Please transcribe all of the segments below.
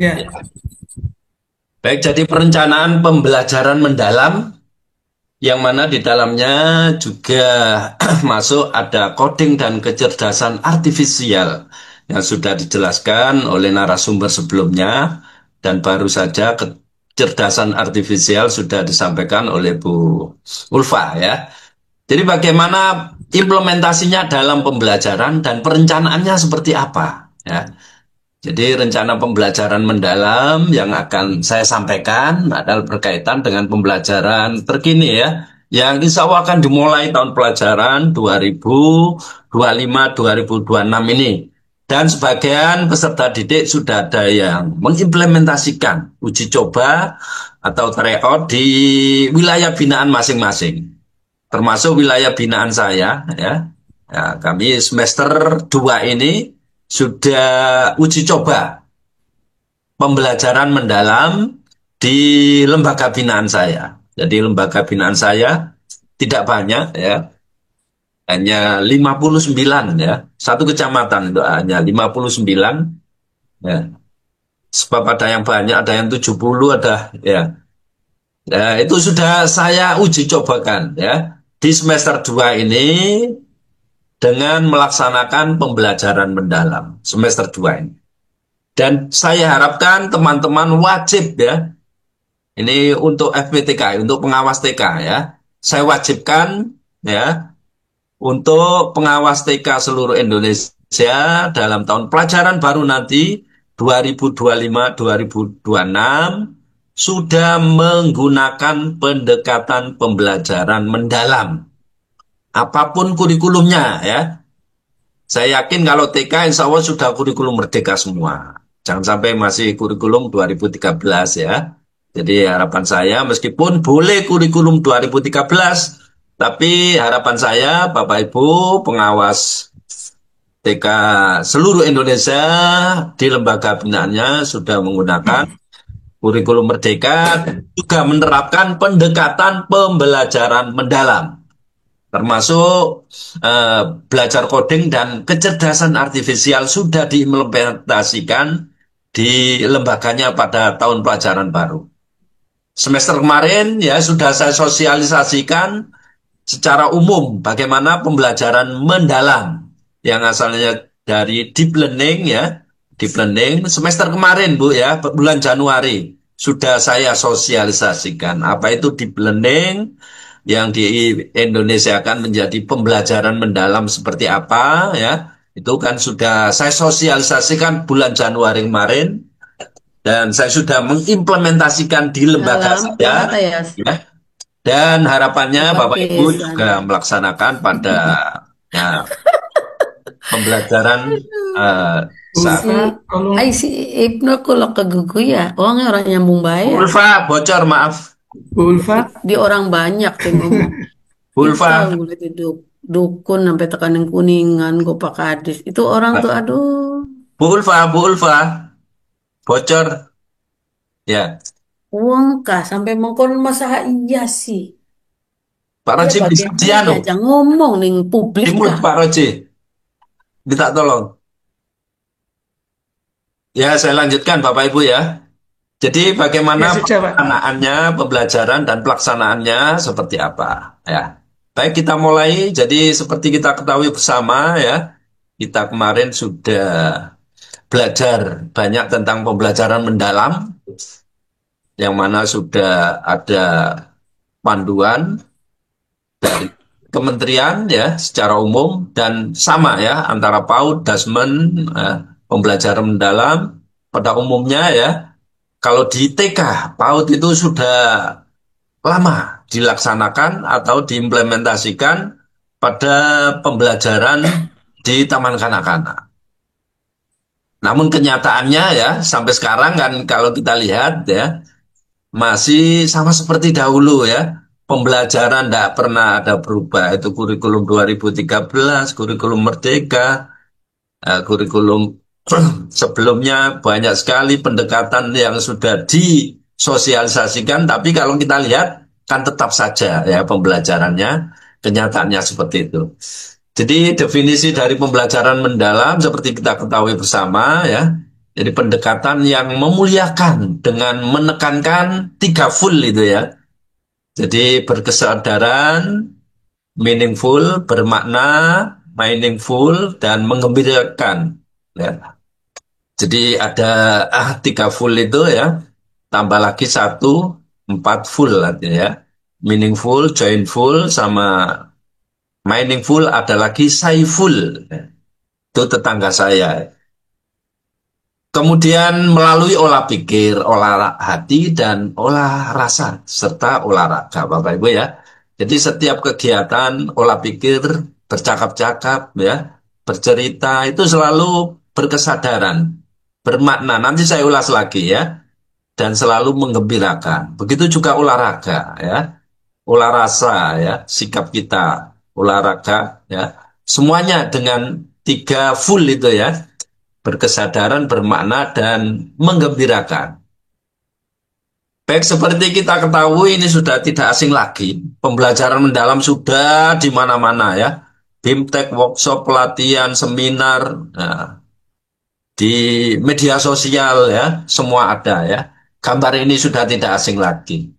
Ya, Ya. Baik, jadi perencanaan pembelajaran mendalam yang mana di dalamnya juga masuk ada coding dan kecerdasan artifisial yang sudah dijelaskan oleh narasumber sebelumnya dan baru saja kecerdasan artifisial sudah disampaikan oleh Bu Ulfa ya. Jadi bagaimana implementasinya dalam pembelajaran dan perencanaannya seperti apa ya. Jadi rencana pembelajaran mendalam yang akan saya sampaikan adalah berkaitan dengan pembelajaran terkini ya, yang insya Allah akan dimulai tahun pelajaran 2025-2026 ini. Dan sebagian peserta didik sudah ada yang mengimplementasikan uji coba atau tryout di wilayah binaan masing-masing. Termasuk wilayah binaan saya ya. Ya, kami semester 2 ini sudah uji coba pembelajaran mendalam di lembaga binaan saya. Jadi lembaga binaan saya tidak banyak ya, hanya 59 ya. Satu kecamatan itu hanya 59 ya. Sebab ada yang banyak, ada yang 70 ada ya. Ya, itu sudah saya uji cobakan ya. Di semester 2 ini dengan melaksanakan pembelajaran mendalam semester 2 ini. Dan saya harapkan teman-teman wajib ya, ini untuk FPTK, untuk pengawas TK ya. Saya wajibkan ya untuk pengawas TK seluruh Indonesia dalam tahun pelajaran baru nanti 2025-2026 sudah menggunakan pendekatan pembelajaran mendalam. Apapun kurikulumnya ya. Saya yakin kalau TK insya Allah sudah kurikulum merdeka semua. Jangan sampai masih kurikulum 2013 ya. Jadi harapan saya meskipun boleh kurikulum 2013, tapi harapan saya Bapak Ibu pengawas TK seluruh Indonesia di lembaga binaannya sudah menggunakan kurikulum merdeka juga menerapkan pendekatan pembelajaran mendalam termasuk belajar coding dan kecerdasan artifisial sudah diimplementasikan di lembaganya pada tahun pelajaran baru. Semester kemarin ya sudah saya sosialisasikan secara umum bagaimana pembelajaran mendalam yang asalnya dari deep learning ya, deep learning semester kemarin Bu ya, bulan Januari sudah saya sosialisasikan apa itu deep learning yang di Indonesia akan menjadi pembelajaran mendalam seperti apa ya. Itu kan sudah saya sosialisasikan bulan Januari kemarin dan saya sudah mengimplementasikan di lembaga dalam saya ya, ya. Dan harapannya Bapak Ibu Pakistan. juga melaksanakan pada ya, pembelajaran eh, saat Si, Ulfa, tolong. Si Ibnu kalau kegugu ya, orangnya orang nyambung Bu bayar. Ulfa bocor maaf. Ulfa, Di orang banyak tuh ngomong. Bu Itu Ulfa, gue liat itu dukun sampai tekanan kuningan, gue pakai hadis. Itu orang tuh aduh. Bu Ulfa bocor ya. Uang kah sampai mengkon masa iya sih. Pak Ya Roji bisa bagaimana dianu diajak ngomong nih publik dimut kah? Pak Roji minta tolong. Ya saya lanjutkan Bapak Ibu ya. Jadi bagaimana ya sudah Pak. pelaksanaannya, pembelajaran dan pelaksanaannya seperti apa ya. Baik kita mulai. Jadi seperti kita ketahui bersama ya, kita kemarin sudah belajar banyak tentang pembelajaran mendalam, yang mana sudah ada panduan dari kementerian ya secara umum dan sama ya antara PAUD, Dasmen, pembelajaran mendalam pada umumnya ya. Kalau di TK, PAUD itu sudah lama dilaksanakan atau diimplementasikan pada pembelajaran di taman kanak-kanak. Namun kenyataannya ya sampai sekarang kan kalau kita lihat ya masih sama seperti dahulu ya. Pembelajaran tidak pernah ada berubah. Itu kurikulum 2013, kurikulum Merdeka, kurikulum sebelumnya banyak sekali pendekatan yang sudah disosialisasikan. Tapi kalau kita lihat kan tetap saja ya pembelajarannya, kenyataannya seperti itu. Jadi definisi dari pembelajaran mendalam seperti kita ketahui bersama ya. Jadi pendekatan yang memuliakan dengan menekankan tiga full itu ya. Jadi berkesadaran, meaningful, bermakna, meaningful, dan menggembirakan. Ya. Jadi ada tiga full itu ya, tambah lagi satu, empat full artinya ya. Meaningful, joyful, sama meaningful ada lagi sayful. Ya. Itu tetangga saya. Kemudian melalui olah pikir, olah hati, dan olah rasa, serta olahraga, Bapak Ibu ya. Jadi setiap kegiatan, olah pikir, bercakap-cakap, ya, bercerita, itu selalu berkesadaran, bermakna. Nanti saya ulas lagi ya, dan selalu menggembirakan. Begitu juga olahraga ya, olah rasa ya, sikap kita, olahraga ya. Semuanya dengan tiga full itu ya, berkesadaran, bermakna, dan menggembirakan. Baik, seperti kita ketahui ini sudah tidak asing lagi. Pembelajaran mendalam sudah di mana-mana ya. BIMTEK, workshop, pelatihan, seminar, nah, di media sosial ya, semua ada ya. Gambar ini sudah tidak asing lagi.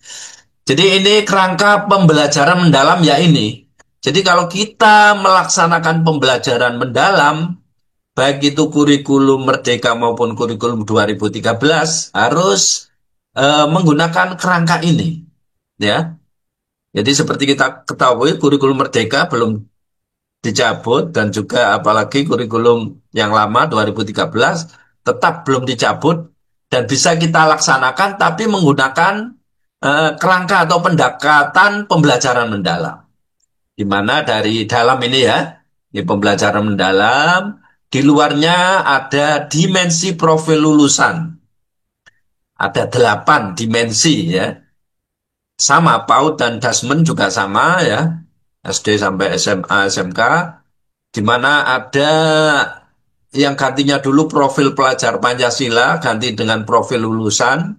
Jadi ini kerangka pembelajaran mendalam ya ini. Jadi kalau kita melaksanakan pembelajaran mendalam, baik itu kurikulum Merdeka maupun kurikulum 2013 harus menggunakan kerangka ini, ya. Jadi seperti kita ketahui kurikulum Merdeka belum dicabut dan juga apalagi kurikulum yang lama 2013 tetap belum dicabut dan bisa kita laksanakan tapi menggunakan kerangka atau pendekatan pembelajaran mendalam. Di mana dari dalam ini ya, ini pembelajaran mendalam, di luarnya ada dimensi profil lulusan. Ada 8 dimensi ya. Sama, PAUD dan Dasmen juga sama ya. SD sampai SMA, SMK. Di mana ada yang gantinya dulu profil pelajar Pancasila, ganti dengan profil lulusan.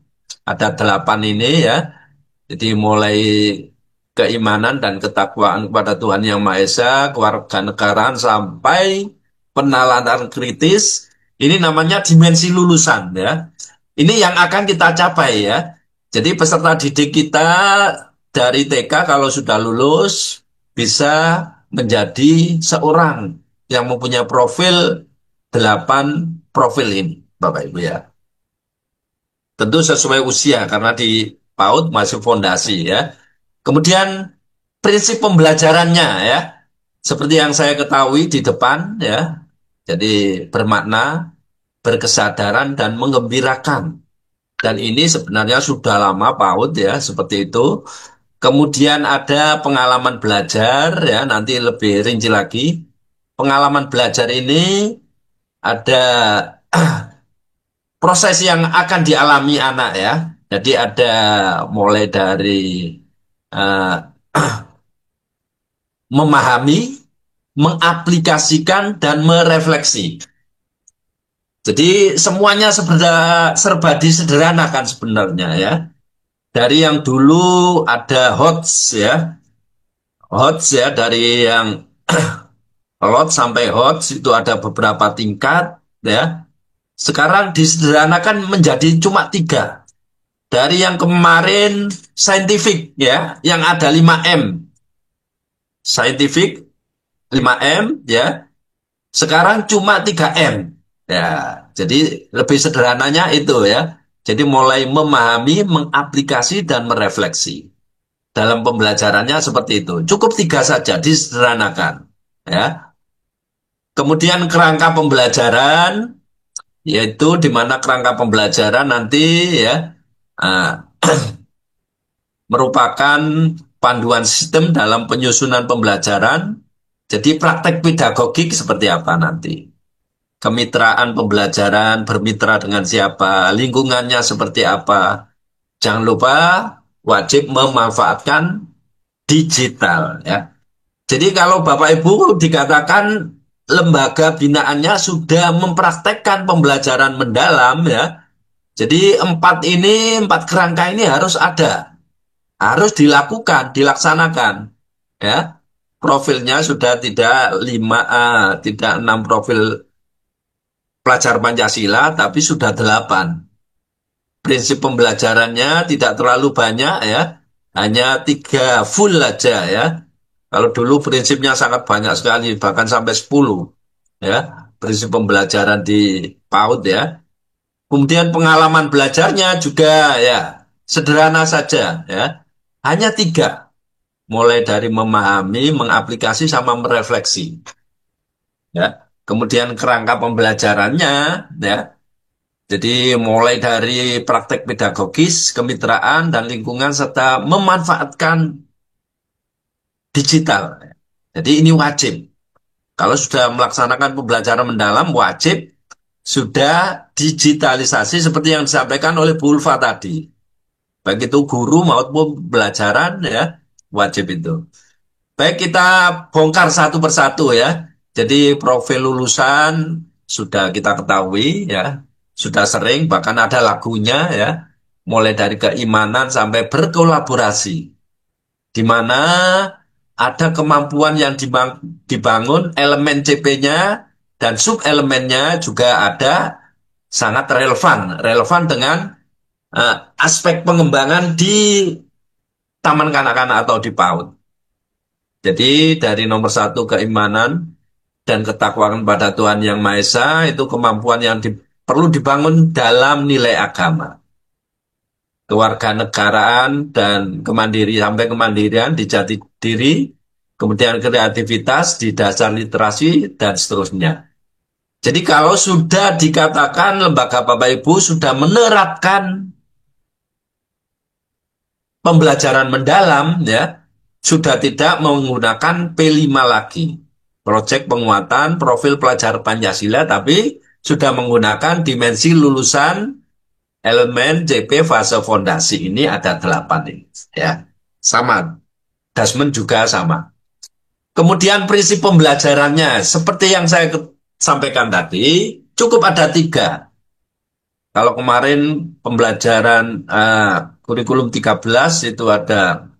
Ada 8 ini ya. Jadi mulai keimanan dan ketakwaan kepada Tuhan Yang Maha Esa, kewarganegaraan sampai penalaran kritis. Ini namanya dimensi lulusan ya. Ini yang akan kita capai ya. Jadi peserta didik kita dari TK kalau sudah lulus bisa menjadi seorang yang mempunyai profil 8 profil ini, Bapak Ibu ya. Tentu sesuai usia karena di PAUD masih fondasi ya. Kemudian prinsip pembelajarannya ya, seperti yang saya ketahui di depan ya, jadi bermakna, berkesadaran, dan menggembirakan. Dan ini sebenarnya sudah lama PAUD ya, seperti itu. Kemudian ada pengalaman belajar ya, nanti lebih rinci lagi. Pengalaman belajar ini ada proses yang akan dialami anak ya. Jadi ada mulai dari eh, memahami, mengaplikasikan, dan merefleksi. Jadi semuanya serba disederhanakan sebenarnya ya. Dari yang dulu ada HOTS ya, HOTS ya dari yang LOT sampai HOTS itu ada beberapa tingkat ya. Sekarang disederhanakan menjadi cuma 3. Dari yang kemarin scientific ya, yang ada 5M. Scientific 5M ya, sekarang cuma 3M. Ya, jadi lebih sederhananya itu ya. Jadi mulai memahami, mengaplikasi, dan merefleksi. Dalam pembelajarannya seperti itu. Cukup 3 saja, disederhanakan. Ya. Kemudian kerangka pembelajaran, yaitu di mana kerangka pembelajaran nanti ya merupakan panduan sistem dalam penyusunan pembelajaran. Jadi praktek pedagogik seperti apa nanti? Kemitraan pembelajaran, bermitra dengan siapa, lingkungannya seperti apa. Jangan lupa wajib memanfaatkan digital ya. Jadi kalau Bapak Ibu dikatakan lembaga binaannya sudah mempraktekkan pembelajaran mendalam ya. Jadi 4 kerangka ini harus ada, harus dilakukan, dilaksanakan ya. Profilnya sudah tidak 5A, tidak 6 profil pelajar Pancasila, tapi sudah 8. Prinsip pembelajarannya tidak terlalu banyak ya, hanya 3 full aja ya. Kalau dulu prinsipnya sangat banyak sekali, bahkan sampai 10 ya, prinsip pembelajaran di PAUD ya. Kemudian pengalaman belajarnya juga ya sederhana saja ya, hanya 3, mulai dari memahami, mengaplikasi sama merefleksi ya. Kemudian kerangka pembelajarannya ya, jadi mulai dari praktek pedagogis, kemitraan, dan lingkungan, serta memanfaatkan digital. Jadi ini wajib. Kalau sudah melaksanakan pembelajaran mendalam, wajib sudah digitalisasi seperti yang disampaikan oleh Bu Ulfa tadi. Baik itu guru maupun pembelajaran ya, wajib itu. Baik, kita bongkar satu persatu ya. Jadi profil lulusan sudah kita ketahui ya, sudah sering, bahkan ada lagunya ya, mulai dari keimanan sampai berkolaborasi, di mana ada kemampuan yang dibangun, elemen CP-nya dan sub-elemennya juga ada, sangat relevan, relevan dengan aspek pengembangan di taman kanak-kanak atau di PAUD. Jadi dari nomor 1 keimanan dan ketakwaan pada Tuhan Yang Maha Esa itu kemampuan yang perlu dibangun dalam nilai agama, kewarganegaraan dan kemandirian, sampai kemandirian di jati diri, kemudian kreativitas di dasar literasi dan seterusnya. Jadi kalau sudah dikatakan lembaga Bapak Ibu sudah menerapkan pembelajaran mendalam ya, sudah tidak menggunakan P5 lagi, proyek penguatan profil pelajar Pancasila, tapi sudah menggunakan dimensi lulusan elemen CP fase fondasi. Ini ada 8 ini ya, sama, Dasmen juga sama. Kemudian prinsip pembelajarannya seperti yang saya sampaikan tadi, cukup ada 3. Kalau kemarin pembelajaran kurikulum 13 itu ada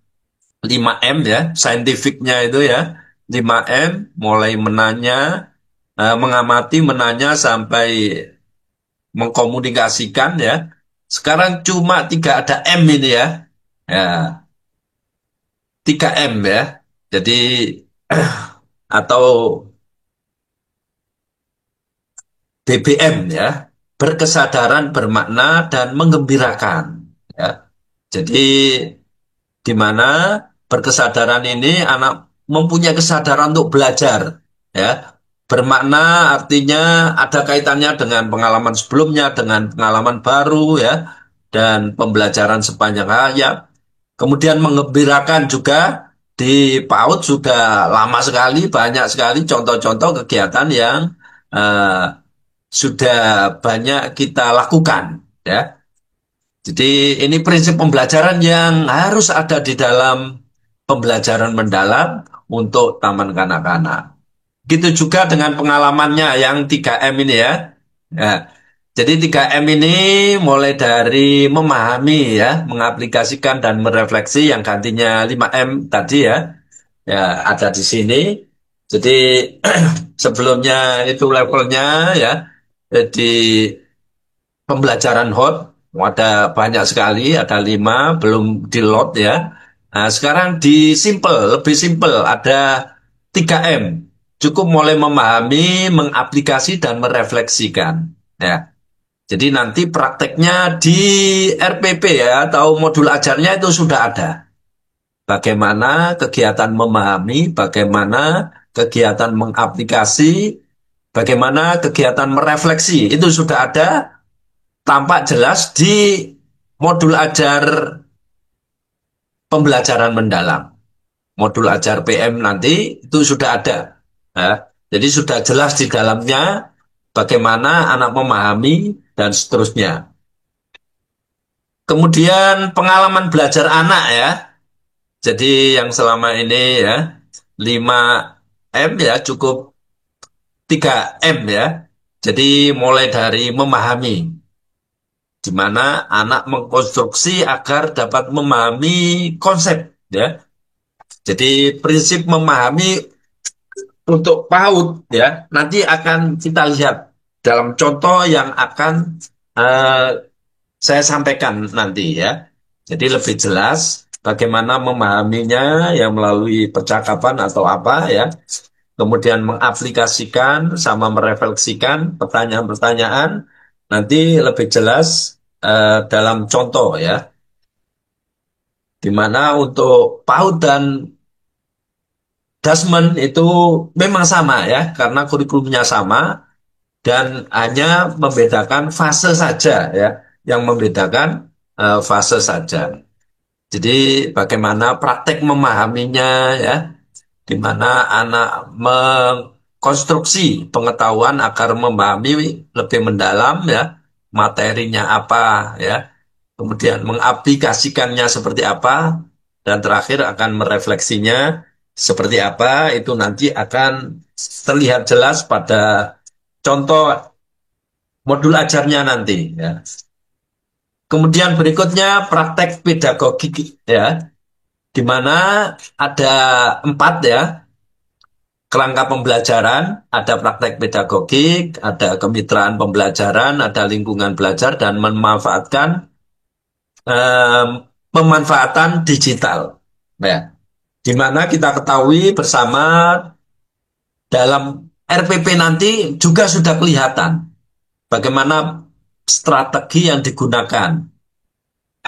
5M ya, saintifiknya itu ya, 5M, mulai menanya, mengamati, menanya, sampai mengkomunikasikan ya. Sekarang cuma 3, ada M ini ya, ya 3M ya. Jadi atau BBM ya, berkesadaran, bermakna, dan menggembirakan ya. Jadi di mana berkesadaran ini anak mempunyai kesadaran untuk belajar ya. Bermakna artinya ada kaitannya dengan pengalaman sebelumnya, dengan pengalaman baru ya, dan pembelajaran sepanjang hayat. Kemudian menggembirakan juga, di PAUD sudah lama sekali, banyak sekali contoh-contoh kegiatan yang eh, sudah banyak kita lakukan ya. Jadi ini prinsip pembelajaran yang harus ada di dalam pembelajaran mendalam untuk taman kanak-kanak. Gitu juga dengan pengalamannya yang 3M ini ya. Ya. Jadi 3M ini mulai dari memahami ya, mengaplikasikan dan merefleksi, yang gantinya 5M tadi ya. Ya, ada di sini. Jadi sebelumnya itu levelnya ya, di pembelajaran hot, ada banyak sekali, ada 5, belum di load ya. Nah, sekarang di simple, lebih simple, ada 3M. Cukup mulai memahami, mengaplikasi, dan merefleksikan. Ya. Jadi nanti prakteknya di RPP ya, atau modul ajarnya itu sudah ada. Bagaimana kegiatan memahami, bagaimana kegiatan mengaplikasi, bagaimana kegiatan merefleksi, itu sudah ada, tampak jelas di modul ajar pembelajaran mendalam. Modul ajar PM nanti itu sudah ada. Ya. Jadi sudah jelas di dalamnya bagaimana anak memahami dan seterusnya. Kemudian pengalaman belajar anak ya. Jadi yang selama ini ya 5M ya, cukup 3M ya. Jadi mulai dari memahami, di mana anak mengkonstruksi agar dapat memahami konsep ya. Jadi prinsip memahami untuk PAUD ya, nanti akan kita lihat. dalam contoh yang akan eh, saya sampaikan nanti ya. Jadi lebih jelas bagaimana memahaminya yang melalui percakapan atau apa ya. Kemudian mengaplikasikan sama merefleksikan pertanyaan-pertanyaan nanti lebih jelas dalam contoh ya. Di mana untuk PAUD dan Dasmen itu memang sama ya, karena kurikulumnya sama dan hanya membedakan fase saja ya, yang membedakan fase saja. Jadi bagaimana praktek memahaminya ya, di mana anak mengkonstruksi pengetahuan agar memahami lebih mendalam ya, materinya apa ya, kemudian mengaplikasikannya seperti apa, dan terakhir akan merefleksinya seperti apa, itu nanti akan terlihat jelas pada contoh modul ajarnya nanti ya. Kemudian berikutnya praktek pedagogik ya, di mana ada 4 ya kerangka pembelajaran, ada praktek pedagogik, ada kemitraan pembelajaran, ada lingkungan belajar, dan em, pemanfaatan digital. Ya, di mana kita ketahui bersama dalam RPP nanti juga sudah kelihatan bagaimana strategi yang digunakan.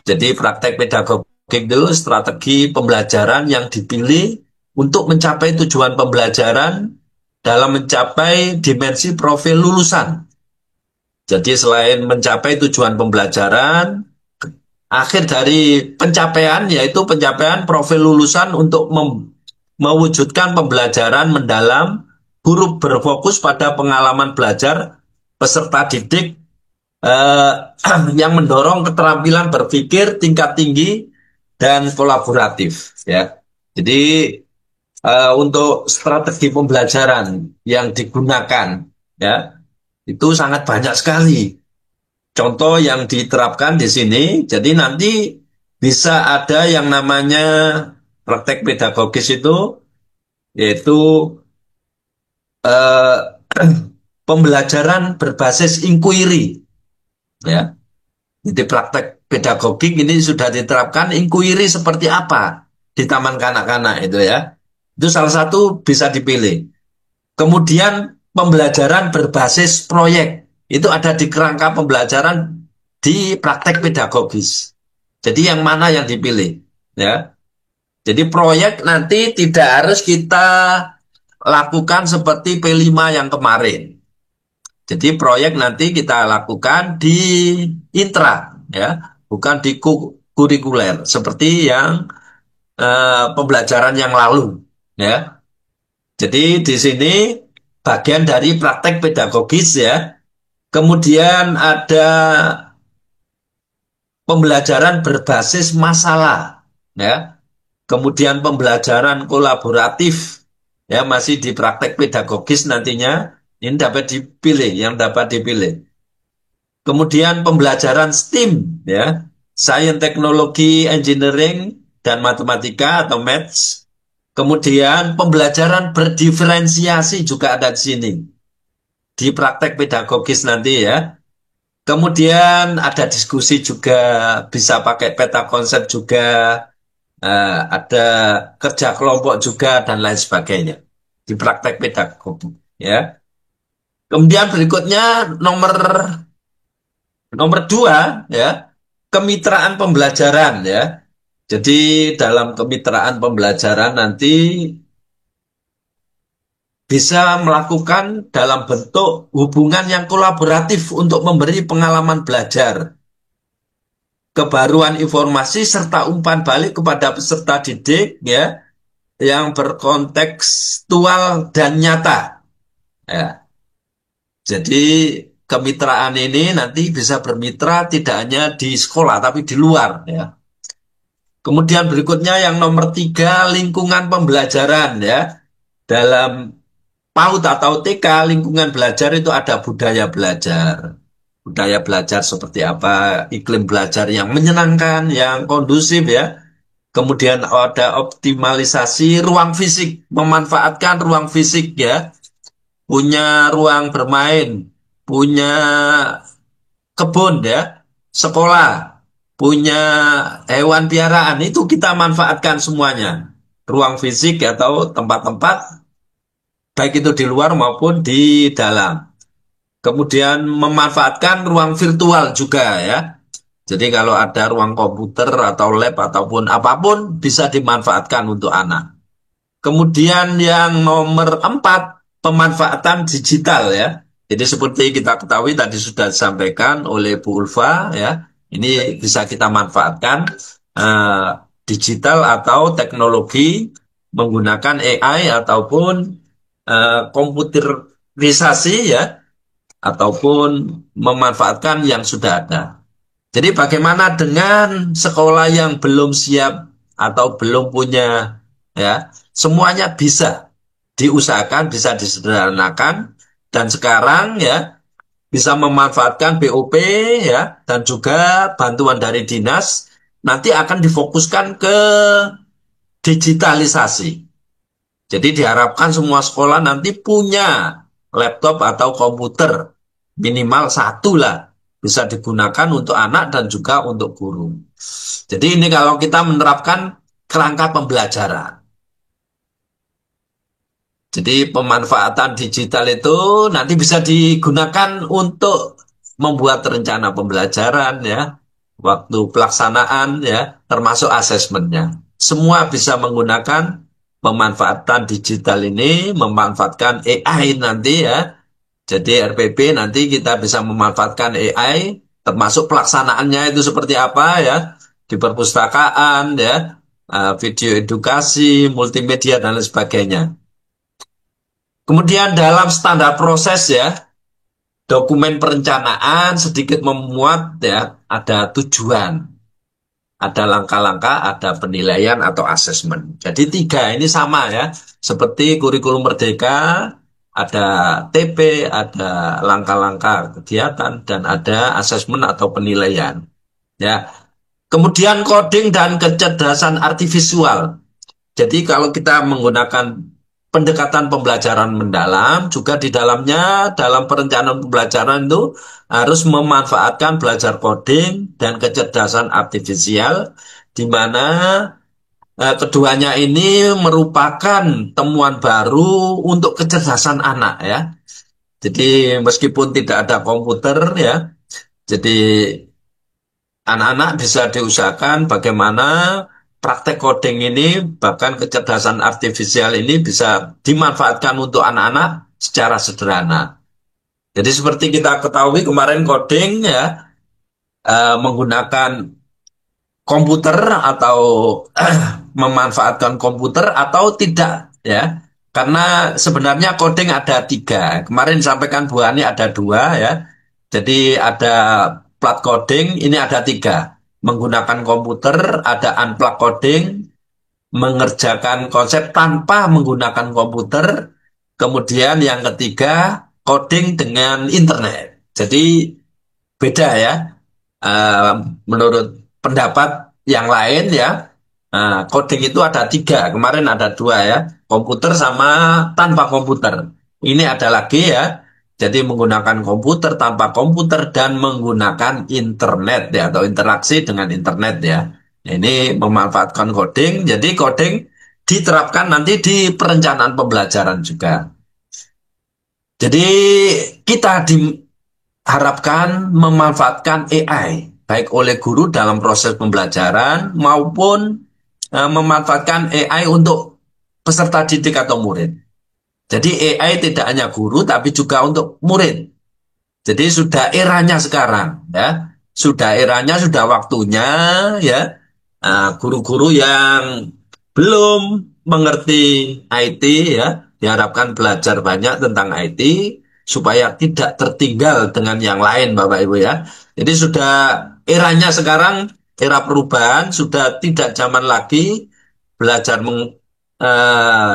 Jadi praktek pedagogik itu strategi pembelajaran yang dipilih untuk mencapai tujuan pembelajaran dalam mencapai dimensi profil lulusan. Jadi selain mencapai tujuan pembelajaran, akhir dari pencapaian yaitu pencapaian profil lulusan untuk mewujudkan pembelajaran mendalam, guru berfokus pada pengalaman belajar peserta didik eh, yang mendorong keterampilan berpikir tingkat tinggi dan kolaboratif ya. Jadi untuk strategi pembelajaran yang digunakan ya itu sangat banyak sekali contoh yang diterapkan di sini. Jadi nanti bisa ada yang namanya praktek pedagogis itu yaitu eh, pembelajaran berbasis inquiry ya. Jadi praktek pedagogik ini sudah diterapkan inquiry seperti apa di taman kanak-kanak itu ya. Itu salah satu bisa dipilih. Kemudian pembelajaran berbasis proyek itu ada di kerangka pembelajaran di praktek pedagogis. Jadi yang mana yang dipilih ya. Jadi proyek nanti tidak harus kita lakukan seperti P5 yang kemarin. Jadi proyek nanti kita lakukan di intra ya, bukan di kurikuler seperti yang pembelajaran yang lalu ya. Jadi di sini bagian dari praktek pedagogis ya. Kemudian ada pembelajaran berbasis masalah ya. Kemudian pembelajaran kolaboratif ya, masih di praktek pedagogis nantinya. Ini dapat dipilih, yang dapat dipilih. Kemudian pembelajaran STEAM ya, Science, Teknologi, Engineering, dan Matematika atau Maths. Kemudian pembelajaran berdiferensiasi juga ada di sini. Di praktek pedagogis nanti ya. Kemudian ada diskusi juga, bisa pakai peta konsep juga, ada kerja kelompok juga, dan lain sebagainya. Di praktek pedagogik ya. Kemudian berikutnya nomor nomor 2 ya, kemitraan pembelajaran ya. Jadi dalam kemitraan pembelajaran nanti bisa melakukan dalam bentuk hubungan yang kolaboratif untuk memberi pengalaman belajar, kebaruan informasi, serta umpan balik kepada peserta didik ya, yang berkontekstual dan nyata. Ya. Jadi kemitraan ini nanti bisa bermitra tidak hanya di sekolah tapi di luar ya. Kemudian berikutnya yang nomor 3, lingkungan pembelajaran ya. Dalam PAUD atau TK, lingkungan belajar itu ada budaya belajar. Budaya belajar seperti apa, iklim belajar yang menyenangkan, yang kondusif ya. Kemudian ada optimalisasi ruang fisik, memanfaatkan ruang fisik ya. Punya ruang bermain, punya kebun ya, sekolah, punya hewan piaraan, itu kita manfaatkan semuanya. Ruang fisik atau tempat-tempat, baik itu di luar maupun di dalam. Kemudian memanfaatkan ruang virtual juga ya. Jadi kalau ada ruang komputer atau lab ataupun apapun bisa dimanfaatkan untuk anak. Kemudian yang nomor 4, pemanfaatan digital ya. Jadi seperti kita ketahui tadi sudah disampaikan oleh Bu Ulfa ya, ini bisa kita manfaatkan eh, digital atau teknologi menggunakan AI ataupun komputerisasi ya, ataupun memanfaatkan yang sudah ada. Jadi bagaimana dengan sekolah yang belum siap atau belum punya ya, semuanya bisa diusahakan, bisa disederhanakan dan sekarang ya bisa memanfaatkan BOP ya dan juga bantuan dari dinas nanti akan difokuskan ke digitalisasi. Jadi diharapkan semua sekolah nanti punya laptop atau komputer minimal satu lah bisa digunakan untuk anak dan juga untuk guru. Jadi ini kalau kita menerapkan kerangka pembelajaran. Jadi pemanfaatan digital itu nanti bisa digunakan untuk membuat rencana pembelajaran ya, waktu pelaksanaan ya, termasuk asesmennya. Semua bisa menggunakan pemanfaatan digital ini, memanfaatkan AI nanti ya. Jadi RPP nanti kita bisa memanfaatkan AI, termasuk pelaksanaannya itu seperti apa ya, di perpustakaan ya, video edukasi, multimedia dan lain sebagainya. Kemudian dalam standar proses ya, dokumen perencanaan sedikit memuat ya, ada tujuan, ada langkah-langkah, ada penilaian atau asesmen. Jadi tiga ini sama ya, seperti kurikulum merdeka, ada TP, ada langkah-langkah kegiatan, dan ada asesmen atau penilaian. Ya. Kemudian coding dan kecerdasan artifisial. Jadi kalau kita menggunakan pendekatan pembelajaran mendalam, juga di dalamnya dalam perencanaan pembelajaran itu harus memanfaatkan belajar coding dan kecerdasan artifisial, di mana keduanya ini merupakan temuan baru untuk kecerdasan anak ya. Jadi meskipun tidak ada komputer ya, jadi anak-anak bisa diusahakan bagaimana praktek coding ini, bahkan kecerdasan artifisial ini bisa dimanfaatkan untuk anak-anak secara sederhana. Jadi seperti kita ketahui kemarin coding ya, menggunakan komputer atau memanfaatkan komputer atau tidak ya. Karena sebenarnya coding ada tiga. Kemarin disampaikan Bu Ani ada dua ya. Jadi ada plat coding, ini ada tiga. Menggunakan komputer, ada unplug coding, mengerjakan konsep tanpa menggunakan komputer. Kemudian yang ketiga, coding dengan internet. Jadi beda ya. Eh, Menurut pendapat yang lain ya, coding itu ada tiga. Kemarin ada dua ya, komputer sama tanpa komputer. Ini ada lagi ya. Jadi menggunakan komputer, tanpa komputer, dan menggunakan internet ya, atau interaksi dengan internet ya. Ini memanfaatkan coding. Jadi coding diterapkan nanti di perencanaan pembelajaran juga. Jadi kita diharapkan memanfaatkan AI baik oleh guru dalam proses pembelajaran maupun memanfaatkan AI untuk peserta didik atau murid. Jadi AI tidak hanya guru tapi juga untuk murid. Jadi sudah eranya sekarang ya. Sudah eranya, sudah waktunya ya. Guru-guru yang belum mengerti IT ya, diharapkan belajar banyak tentang IT supaya tidak tertinggal dengan yang lain Bapak Ibu ya. Jadi sudah eranya sekarang, era perubahan, sudah tidak zaman lagi belajar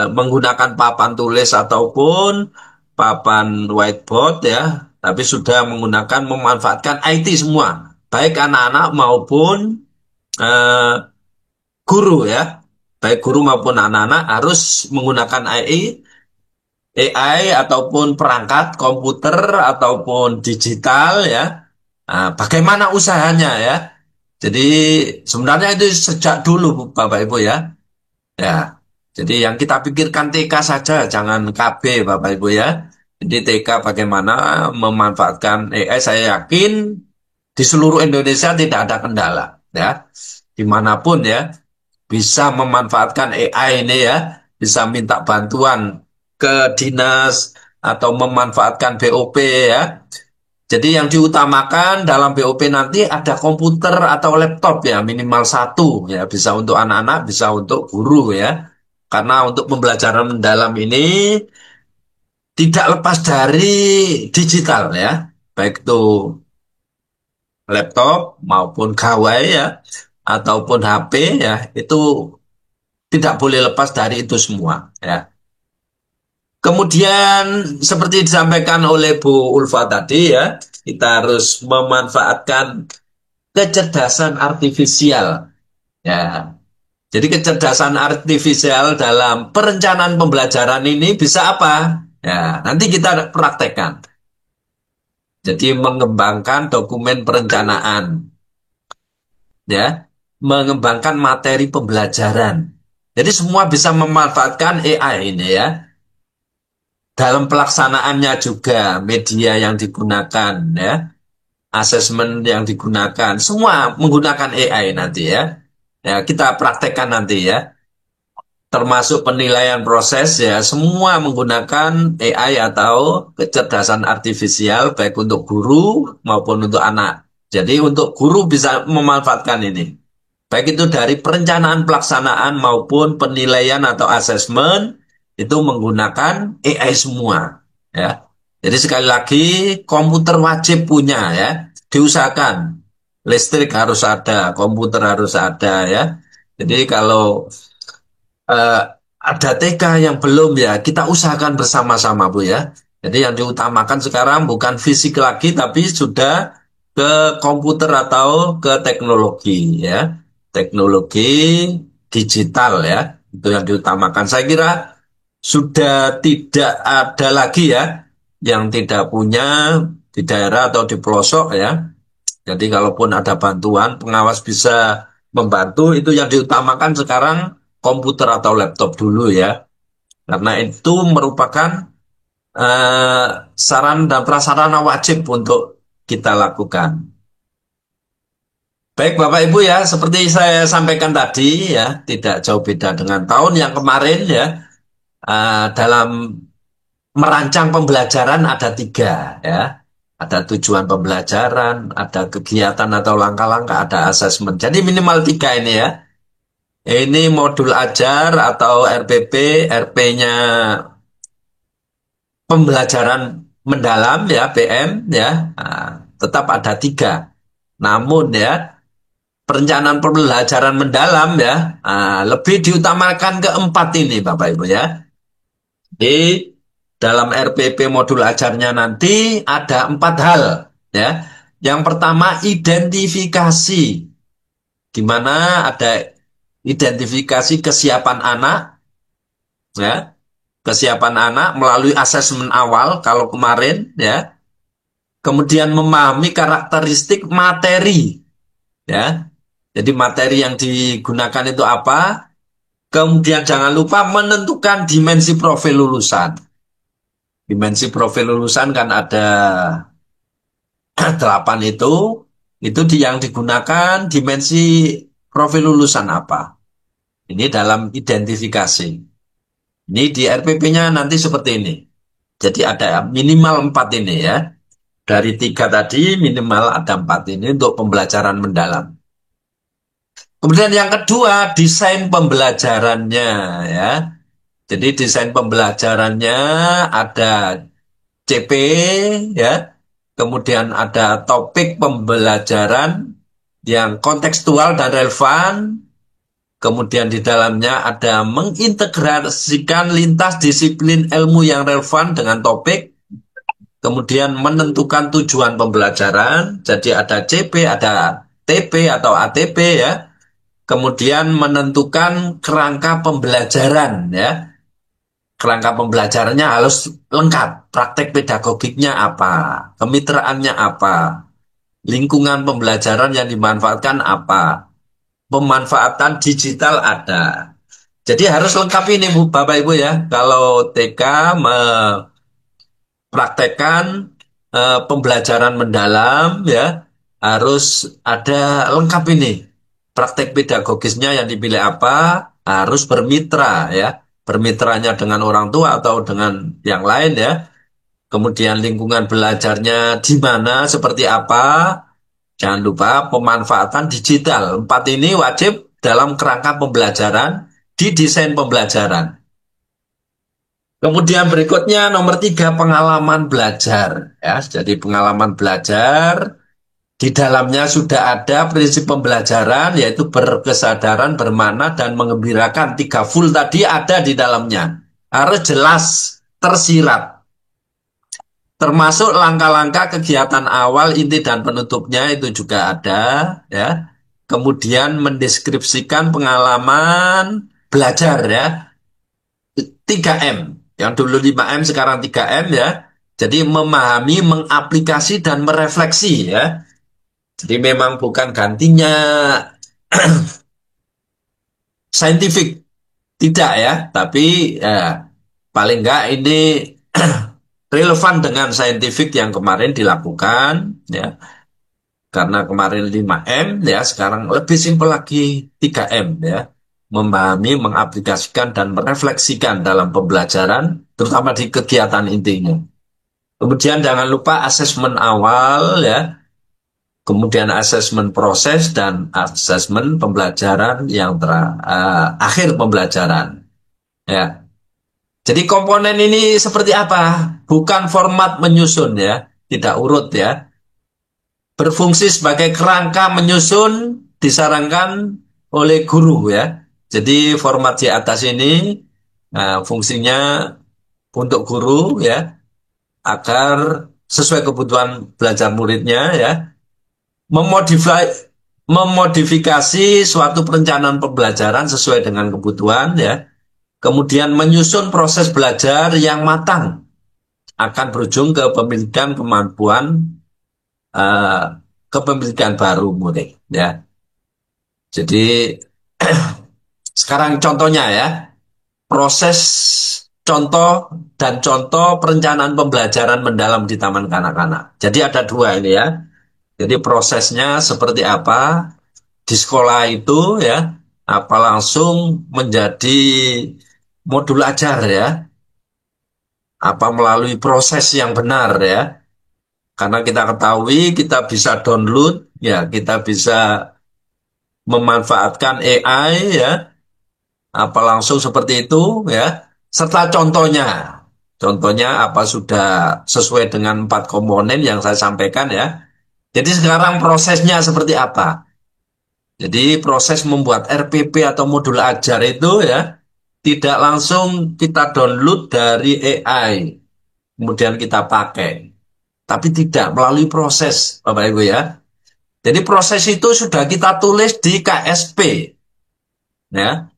menggunakan papan tulis ataupun papan whiteboard ya, tapi sudah menggunakan memanfaatkan IT semua, baik anak-anak maupun eh, guru ya, baik guru maupun anak-anak harus menggunakan AI AI ataupun perangkat komputer ataupun digital ya. Nah, bagaimana usahanya ya? Jadi sebenarnya itu sejak dulu Bapak Ibu ya. Ya. Jadi yang kita pikirkan TK saja, jangan KB Bapak Ibu ya. Jadi TK bagaimana memanfaatkan AI, saya yakin di seluruh Indonesia tidak ada kendala ya. Dimanapun ya bisa memanfaatkan AI ini ya, bisa minta bantuan ke dinas atau memanfaatkan BOP ya. Jadi yang diutamakan dalam BOP nanti ada komputer atau laptop ya, minimal satu ya, bisa untuk anak-anak, bisa untuk guru ya. Karena untuk pembelajaran mendalam ini tidak lepas dari digital ya, baik itu laptop maupun gawai ya, ataupun HP ya, itu tidak boleh lepas dari itu semua ya. Kemudian seperti disampaikan oleh Bu Ulfa tadi ya, kita harus memanfaatkan kecerdasan artifisial ya. Jadi kecerdasan artifisial dalam perencanaan pembelajaran ini bisa apa? Ya, nanti kita praktekkan. Jadi mengembangkan dokumen perencanaan ya, mengembangkan materi pembelajaran. Jadi semua bisa memanfaatkan AI ini ya. Dalam pelaksanaannya juga media yang digunakan ya, asesmen yang digunakan, semua menggunakan AI nanti ya. Ya, kita praktekkan nanti ya. Termasuk penilaian proses ya, semua menggunakan AI atau kecerdasan artifisial baik untuk guru maupun untuk anak. Jadi untuk guru bisa memanfaatkan ini. Baik itu dari perencanaan pelaksanaan maupun penilaian atau asesmen itu menggunakan AI semua ya. Jadi sekali lagi komputer wajib punya ya, diusahakan. Listrik harus ada, komputer harus ada ya. Jadi kalau eh, ada TK yang belum ya, kita usahakan bersama-sama Bu ya. Jadi yang diutamakan sekarang bukan fisik lagi, tapi sudah ke komputer atau ke teknologi ya. Teknologi digital ya, itu yang diutamakan. Saya kira sudah tidak ada lagi ya yang tidak punya di daerah atau di pelosok ya. Jadi kalaupun ada bantuan, pengawas bisa membantu, itu yang diutamakan sekarang komputer atau laptop dulu ya. Karena itu merupakan eh, saran dan prasarana wajib untuk kita lakukan. Baik Bapak Ibu ya, seperti saya sampaikan tadi ya, tidak jauh beda dengan tahun yang kemarin ya. Dalam merancang pembelajaran ada tiga ya. Ada tujuan pembelajaran, ada kegiatan atau langkah-langkah, ada asesmen. Jadi minimal tiga ini ya. Ini modul ajar atau RPP, RP-nya pembelajaran mendalam ya, PM ya. Nah, tetap ada tiga. Namun ya, perencanaan pembelajaran mendalam ya, lebih diutamakan keempat ini Bapak Ibu ya. Di dalam RPP modul ajarnya nanti ada empat hal ya. Yang pertama identifikasi, di mana ada identifikasi kesiapan anak ya, kesiapan anak melalui asesmen awal kalau kemarin ya. Kemudian memahami karakteristik materi ya. Jadi materi yang digunakan itu apa? Kemudian jangan lupa menentukan dimensi profil lulusan. Dimensi profil lulusan kan ada 8 itu yang digunakan dimensi profil lulusan apa? Ini dalam identifikasi. Ini di RPP-nya nanti seperti ini. Jadi ada minimal 4 ini ya. Dari 3 tadi minimal ada 4 ini untuk pembelajaran mendalam. Kemudian yang kedua, desain pembelajarannya ya. Jadi desain pembelajarannya ada CP ya. Kemudian ada topik pembelajaran yang kontekstual dan relevan. Kemudian di dalamnya ada mengintegrasikan lintas disiplin ilmu yang relevan dengan topik. Kemudian menentukan tujuan pembelajaran. Jadi ada CP, ada TP atau ATP ya. Kemudian menentukan kerangka pembelajaran ya. kerangka pembelajarannya harus lengkap. Praktek pedagogiknya apa? Kemitraannya apa? Lingkungan pembelajaran yang dimanfaatkan apa? Pemanfaatan digital ada. Jadi harus lengkap ini Bu, Bapak Ibu ya. Kalau TK mempraktekkan pembelajaran mendalam ya, harus ada lengkap ini. Praktek pedagogisnya yang dipilih apa? Harus bermitra ya. Bermitranya dengan orang tua atau dengan yang lain ya. Kemudian lingkungan belajarnya di mana, seperti apa. Jangan lupa pemanfaatan digital. Empat ini wajib dalam kerangka pembelajaran, di desain pembelajaran. Kemudian berikutnya nomor tiga, pengalaman belajar. Ya, jadi pengalaman belajar di dalamnya sudah ada prinsip pembelajaran, yaitu berkesadaran, bermakna, dan mengembirakan. Tiga full tadi ada di dalamnya. Harus jelas, tersirat. Termasuk langkah-langkah kegiatan awal, inti dan penutupnya itu juga ada, ya. Kemudian mendeskripsikan pengalaman belajar ya, 3M. Yang dulu 5M sekarang 3M ya. Jadi memahami, mengaplikasi dan merefleksi ya. Jadi memang bukan gantinya saintifik, tidak ya, tapi paling enggak ini relevan dengan saintifik yang kemarin dilakukan ya. Karena kemarin 5M ya, sekarang lebih simpel lagi 3M ya. Memahami, mengaplikasikan, dan merefleksikan dalam pembelajaran, terutama di kegiatan intinya. Kemudian jangan lupa asesmen awal ya, kemudian asesmen proses, dan asesmen pembelajaran yang akhir pembelajaran. Ya. Jadi komponen ini seperti apa? Bukan format menyusun ya, tidak urut ya. Berfungsi sebagai kerangka menyusun, disarankan oleh guru ya. Jadi format di atas ini fungsinya untuk guru ya, agar sesuai kebutuhan belajar muridnya ya, memodifikasi suatu perencanaan pembelajaran sesuai dengan kebutuhan ya. Kemudian menyusun proses belajar yang matang akan berujung ke pemilikan kemampuan eh, kepemilikan baru murid ya. Jadi sekarang contohnya ya, proses contoh dan contoh perencanaan pembelajaran mendalam di taman kanak-kanak. Jadi ada dua ini ya. Jadi prosesnya seperti apa di sekolah itu ya, apa langsung menjadi modul ajar ya, apa melalui proses yang benar ya. Karena kita ketahui kita bisa download ya, kita bisa memanfaatkan AI ya, apa langsung seperti itu ya, serta contohnya. Contohnya apa sudah sesuai dengan 4 komponen yang saya sampaikan ya. Jadi sekarang prosesnya seperti apa? Jadi proses membuat RPP atau modul ajar itu ya, tidak langsung kita download dari AI, kemudian kita pakai. Tapi tidak, melalui proses, Bapak Ibu ya. Jadi proses itu sudah kita tulis di KSP. Ya.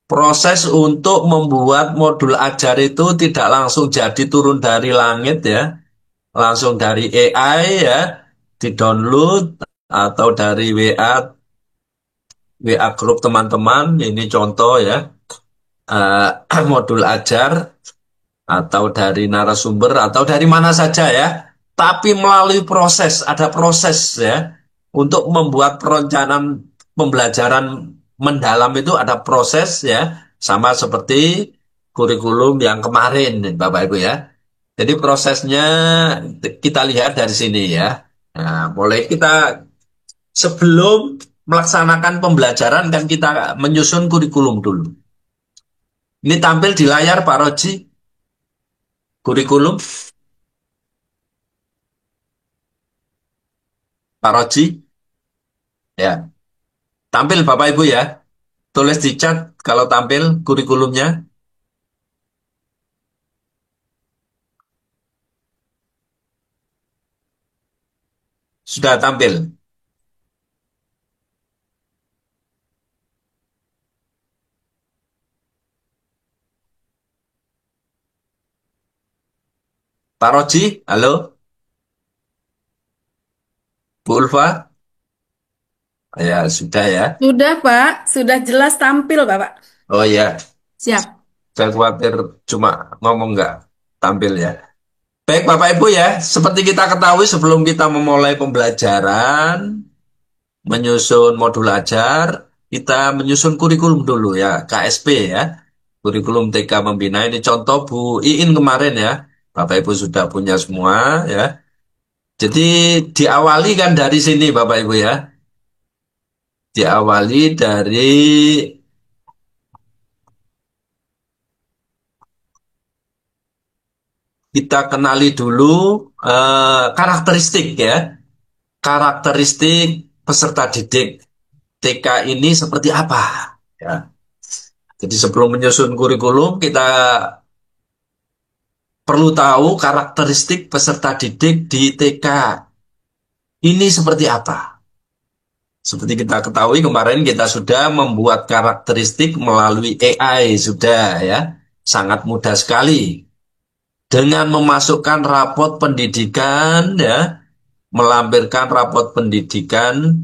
Proses untuk membuat modul ajar itu tidak langsung jadi turun dari langit ya, langsung dari AI ya, di-download atau dari WA grup teman-teman, ini contoh ya, modul ajar atau dari narasumber atau dari mana saja ya, tapi melalui proses, ada proses ya, untuk membuat perencanaan pembelajaran mendalam itu ada proses ya, sama seperti kurikulum yang kemarin Bapak Ibu ya. Jadi prosesnya kita lihat dari sini ya. Nah, mulai kita sebelum melaksanakan pembelajaran kan kita menyusun kurikulum dulu. Ini tampil di layar Pak Roji, kurikulum Pak Roji, ya. Tampil Bapak Ibu ya. Tulis di chat kalau tampil kurikulumnya. Sudah tampil. Pak Roji, halo, Bu Ulfa, ya sudah ya. Sudah, Pak. Sudah jelas tampil, Bapak. Oh ya, Siap. saya khawatir cuma ngomong nggak tampil ya. Baik Bapak Ibu ya, seperti kita ketahui sebelum kita memulai pembelajaran, menyusun modul ajar, kita menyusun kurikulum dulu ya, KSP ya. Kurikulum TK Membina ini contoh Bu Iin kemarin ya. Bapak Ibu sudah punya semua ya. Jadi diawali kan dari sini Bapak Ibu ya. Diawali dari kita kenali dulu karakteristik ya. Karakteristik peserta didik TK ini seperti apa ya. Jadi sebelum menyusun kurikulum kita perlu tahu karakteristik peserta didik di TK ini seperti apa. Seperti kita ketahui kemarin kita sudah membuat karakteristik melalui AI sudah ya. Sangat mudah sekali. Dengan memasukkan rapot pendidikan ya, melampirkan rapot pendidikan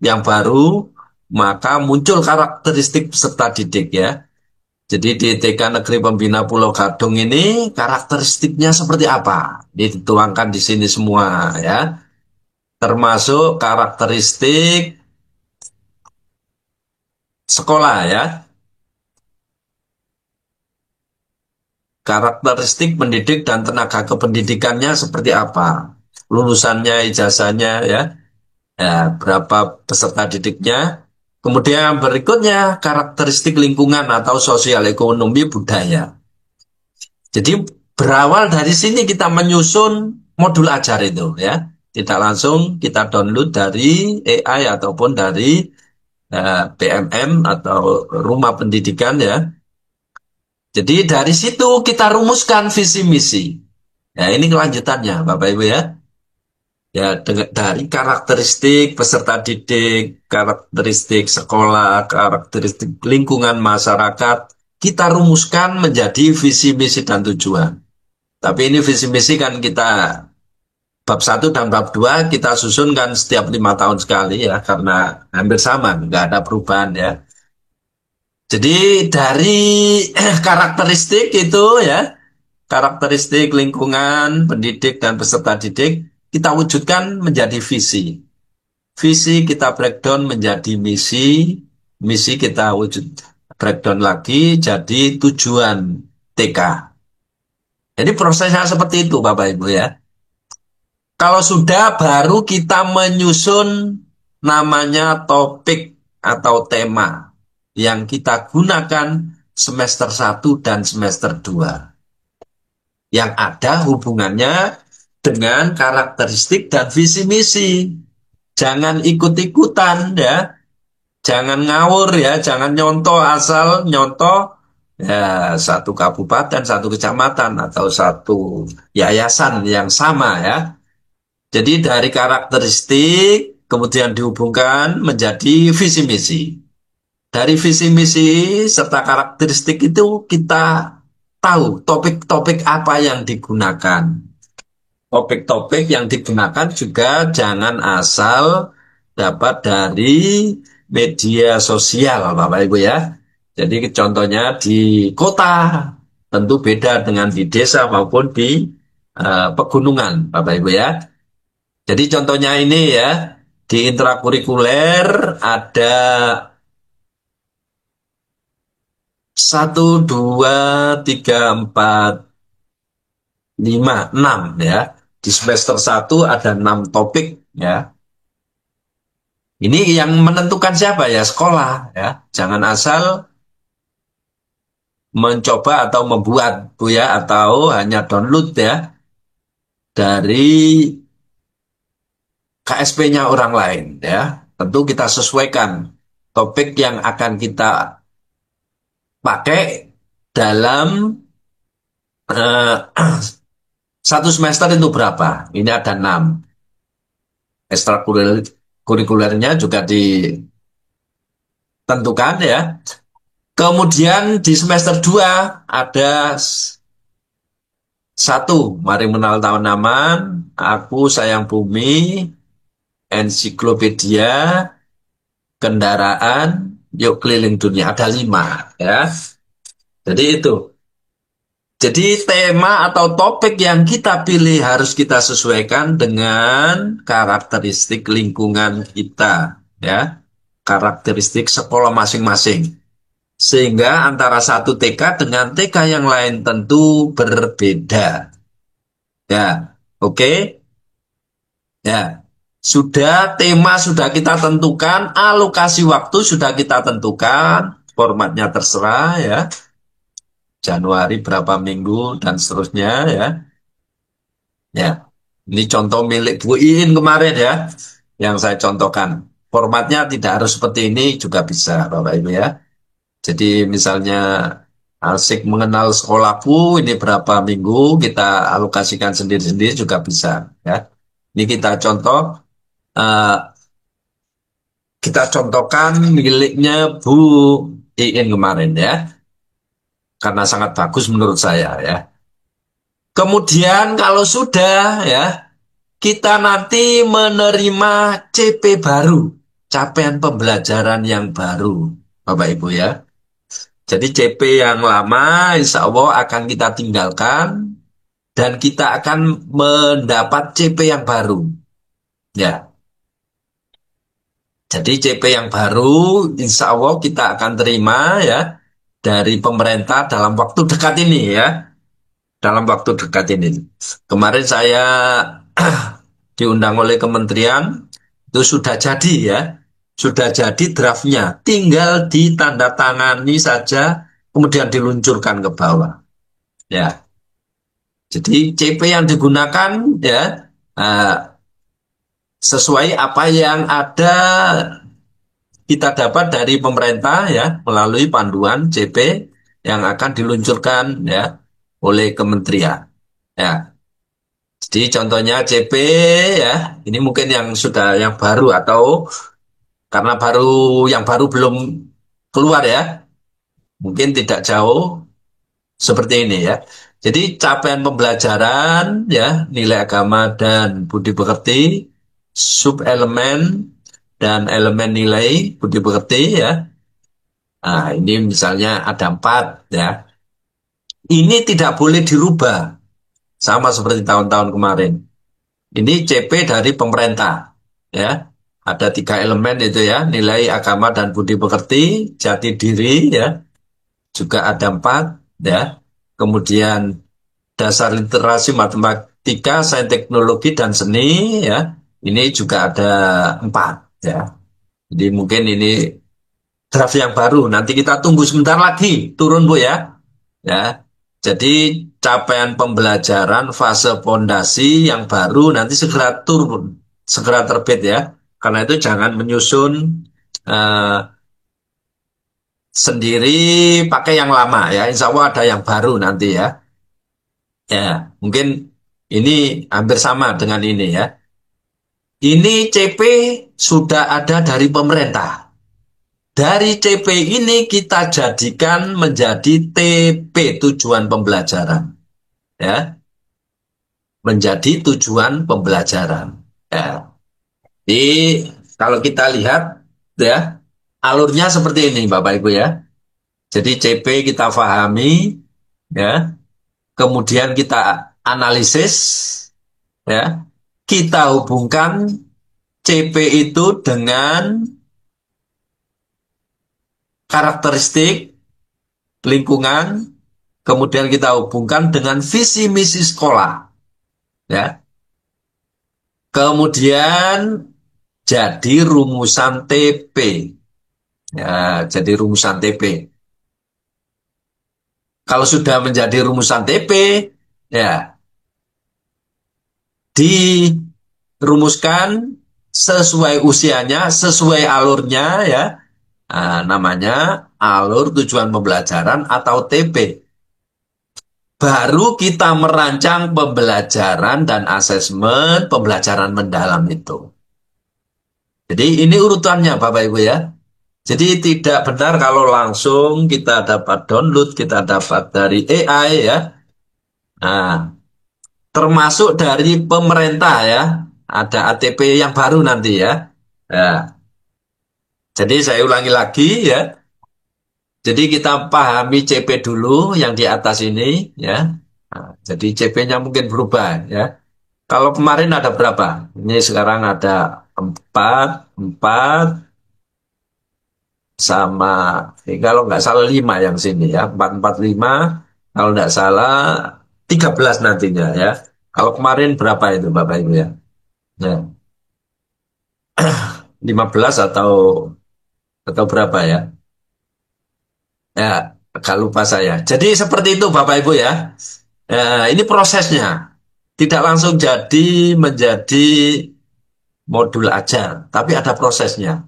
yang baru, maka muncul karakteristik peserta didik ya. Jadi di TK Negeri Pembina Pulau Gadung ini karakteristiknya seperti apa? Dituangkan di sini semua ya. Termasuk karakteristik sekolah ya. Karakteristik pendidik dan tenaga kependidikannya seperti apa? Lulusannya, ijazahnya ya. Ya, berapa peserta didiknya? Kemudian berikutnya karakteristik lingkungan atau sosial ekonomi budaya. Jadi berawal dari sini kita menyusun modul ajar itu ya. Tidak langsung kita download dari AI ataupun dari PMM atau rumah pendidikan ya. Jadi dari situ kita rumuskan visi misi. Ya ini kelanjutannya Bapak Ibu ya. Ya dari karakteristik peserta didik, karakteristik sekolah, karakteristik lingkungan masyarakat, kita rumuskan menjadi visi misi dan tujuan. Tapi ini visi misi kan kita bab satu dan bab 2 kita susun kan setiap 5 tahun sekali ya karena hampir sama, nggak ada perubahan ya. Jadi dari karakteristik itu ya, karakteristik lingkungan, pendidik dan peserta didik kita wujudkan menjadi visi. Visi kita breakdown menjadi misi, misi kita wujud breakdown lagi jadi tujuan TK. Jadi prosesnya seperti itu Bapak Ibu ya. Kalau sudah baru kita menyusun namanya topik atau tema yang kita gunakan semester 1 dan semester 2 yang ada hubungannya dengan karakteristik dan visi misi. Jangan ikut-ikutan ya, jangan ngawur ya, jangan nyontoh asal nyontoh ya satu kabupaten, satu kecamatan atau satu yayasan yang sama ya. Jadi dari karakteristik kemudian dihubungkan menjadi visi misi. Dari visi misi serta karakteristik itu kita tahu topik-topik apa yang digunakan. Topik-topik yang digunakan juga jangan asal dapat dari media sosial Bapak Ibu ya. Jadi contohnya di kota tentu beda dengan di desa maupun di pegunungan Bapak Ibu ya. Jadi contohnya ini ya, di intrakurikuler ada satu, dua, tiga, empat, lima, enam ya. Di semester satu ada 6 topik ya. Ini yang menentukan siapa ya? Sekolah ya. Jangan asal mencoba atau membuat Bu ya atau hanya download ya dari KSP-nya orang lain ya. Tentu kita sesuaikan topik yang akan kita pakai dalam eh, satu semester itu berapa? Ini ada 6. Ekstrakurikulernya juga ditentukan ya. Kemudian di semester 2 ada Satu, mari mengenal tanaman, aku sayang bumi, ensiklopedia, kendaraan, yuk keliling dunia. Ada 5, ya. Jadi itu. Jadi tema atau topik yang kita pilih harus kita sesuaikan dengan karakteristik lingkungan kita, ya. Karakteristik sekolah masing-masing. Sehingga antara satu TK dengan TK yang lain tentu berbeda. Ya, oke. Ya, sudah tema sudah kita tentukan, alokasi waktu sudah kita tentukan, formatnya terserah ya. Januari berapa minggu dan seterusnya ya. Ya, ini contoh milik Bu Iin kemarin ya, yang saya contohkan. Formatnya tidak harus seperti ini juga bisa, Bapak Ibu ya. Jadi misalnya asik mengenal sekolahku, ini berapa minggu kita alokasikan sendiri-sendiri juga bisa ya. Ini kita contoh, eh, kita contohkan miliknya Bu Iin kemarin ya, karena sangat bagus menurut saya ya. Kemudian kalau sudah ya, kita nanti menerima CP baru, capaian pembelajaran yang baru, Bapak Ibu ya. Jadi CP yang lama insya Allah akan kita tinggalkan dan kita akan mendapat CP yang baru. Ya, jadi CP yang baru insya Allah kita akan terima ya dari pemerintah dalam waktu dekat ini ya. Dalam waktu dekat ini. Kemarin saya diundang oleh kementerian, itu sudah jadi ya. Sudah jadi draftnya. Tinggal ditandatangani saja, kemudian diluncurkan ke bawah. Ya, jadi CP yang digunakan ya eh, sesuai apa yang ada kita dapat dari pemerintah ya melalui panduan CP yang akan diluncurkan ya oleh kementerian. Ya, jadi contohnya CP ya, ini mungkin yang sudah yang baru atau karena yang baru belum keluar ya, mungkin tidak jauh seperti ini ya. Jadi capaian pembelajaran ya, nilai agama dan budi pekerti, sub elemen dan elemen nilai budi pekerti ya. Nah, ini misalnya ada 4 ya. Ini tidak boleh dirubah sama seperti tahun-tahun kemarin. Ini CP dari pemerintah ya. Ada 3 elemen itu ya, nilai agama dan budi pekerti, jati diri ya, juga ada 4 ya. Kemudian dasar literasi matematika, sains teknologi dan seni ya. Ini juga ada 4 ya. Jadi mungkin ini draft yang baru. Nanti kita tunggu sebentar lagi turun Bu ya. Ya. Jadi capaian pembelajaran fase fondasi yang baru nanti segera turun, segera terbit ya. Karena itu jangan menyusun eh, sendiri pakai yang lama ya. Insya Allah ada yang baru nanti ya. Ya, mungkin ini hampir sama dengan ini ya. Ini CP sudah ada dari pemerintah. Dari CP ini kita jadikan menjadi TP, tujuan pembelajaran. Ya, menjadi tujuan pembelajaran. Ya. Jadi kalau kita lihat ya, alurnya seperti ini Bapak Ibu ya. Jadi CP kita pahami ya, kemudian kita analisis ya. Kita hubungkan CP itu dengan karakteristik lingkungan, kemudian kita hubungkan dengan visi misi sekolah ya. Kemudian jadi rumusan TP. Ya, jadi rumusan TP. Kalau sudah menjadi rumusan TP, ya dirumuskan sesuai usianya, sesuai alurnya ya. Nah, namanya alur tujuan pembelajaran atau TP. Baru kita merancang pembelajaran dan asesmen pembelajaran mendalam itu. Jadi ini urutannya Bapak Ibu ya. Jadi tidak benar kalau langsung kita dapat download, kita dapat dari AI ya. Nah, termasuk dari pemerintah ya. Ada ATP yang baru nanti ya. Nah, jadi saya ulangi lagi ya. Jadi kita pahami CP dulu yang di atas ini ya. Nah, jadi CP-nya mungkin berubah ya. Kalau kemarin ada berapa? Ini sekarang ada 4, 4 sama, kalau nggak salah 5 yang sini ya. 4, 4, 5. Kalau nggak salah 13 nantinya ya. Kalau kemarin berapa itu Bapak Ibu ya? Ya, 15 atau berapa ya? Ya, agak lupa saya. Jadi seperti itu Bapak Ibu ya. Ini prosesnya. Tidak langsung jadi menjadi modul aja, tapi ada prosesnya.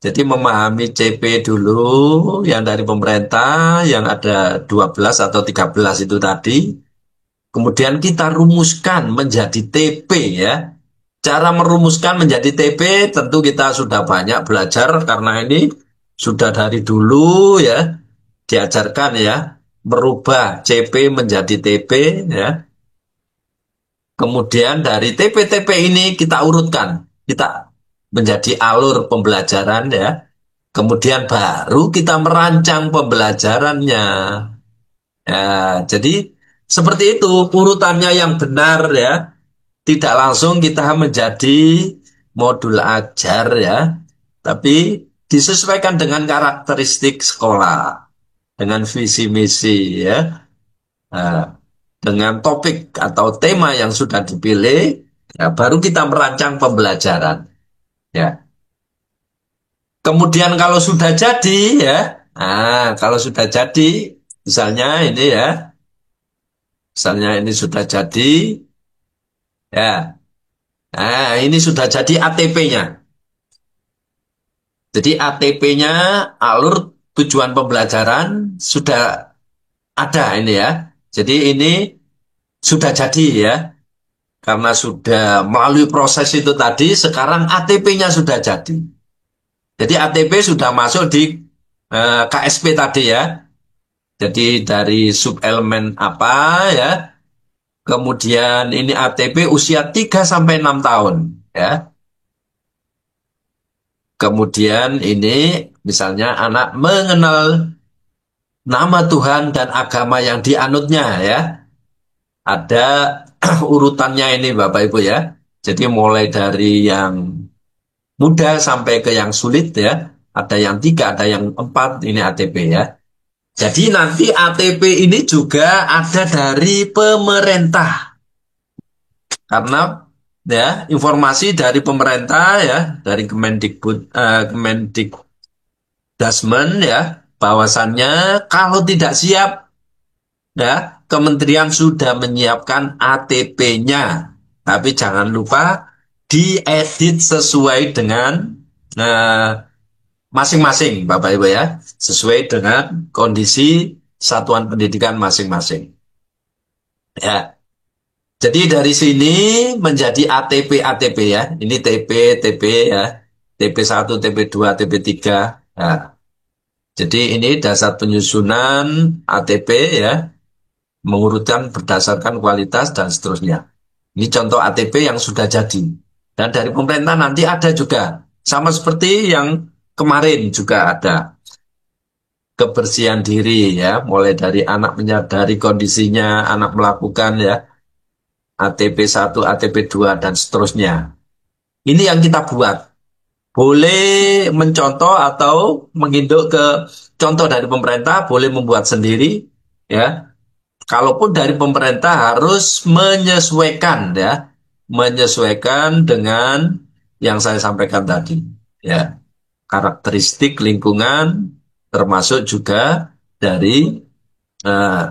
Jadi memahami CP dulu yang dari pemerintah yang ada 12 atau 13 itu tadi. Kemudian kita rumuskan menjadi TP ya. Cara merumuskan menjadi TP tentu kita sudah banyak belajar karena ini sudah dari dulu ya diajarkan ya merubah CP menjadi TP ya. Kemudian dari TP-TP ini kita urutkan, kita menjadi alur pembelajaran ya. Kemudian baru kita merancang pembelajarannya. Ya, jadi seperti itu urutannya yang benar ya. Tidak langsung kita menjadi modul ajar ya, tapi disesuaikan dengan karakteristik sekolah, dengan visi misi ya. Nah, dengan topik atau tema yang sudah dipilih, ya, baru kita merancang pembelajaran. Ya. Kemudian kalau sudah jadi, ya, kalau sudah jadi, misalnya ini ya, misalnya ini sudah jadi, ya, ini sudah jadi ATP-nya. Jadi ATP-nya, alur tujuan pembelajaran sudah ada ini ya. Jadi ini sudah jadi ya. Karena sudah melalui proses itu tadi, sekarang ATP-nya sudah jadi. Jadi ATP sudah masuk di KSP tadi ya. Jadi dari subelemen apa ya. Kemudian ini ATP usia 3 sampai 6 tahun ya. Kemudian ini misalnya anak mengenal nama Tuhan dan agama yang dianutnya ya. Ada urutannya ini Bapak Ibu ya. Jadi mulai dari yang mudah sampai ke yang sulit ya. Ada yang 3, ada yang 4, ini ATP ya. Jadi nanti ATP ini juga ada dari pemerintah. Karena ya informasi dari pemerintah ya, dari Kemendikbudrismen ya, bahwasannya kalau tidak siap ya, kementerian sudah menyiapkan ATP-nya. Tapi jangan lupa diedit sesuai dengan eh, masing-masing, Bapak Ibu ya, sesuai dengan kondisi satuan pendidikan masing-masing. Ya, jadi dari sini menjadi ATP ya. Ini TP ya, TP1, TP2, TP3. Nah, jadi ini dasar penyusunan ATP ya, mengurutkan berdasarkan kualitas dan seterusnya. Ini contoh ATP yang sudah jadi. Dan dari pemerintah nanti ada juga. Sama seperti yang kemarin juga ada. Kebersihan diri ya, mulai dari anak menyadari kondisinya, anak melakukan ya, ATP1, ATP2 dan seterusnya. Ini yang kita buat. Boleh mencontoh atau menginduk ke contoh dari pemerintah, boleh membuat sendiri ya. Kalaupun dari pemerintah harus menyesuaikan ya, menyesuaikan dengan yang saya sampaikan tadi ya, karakteristik lingkungan termasuk juga dari uh,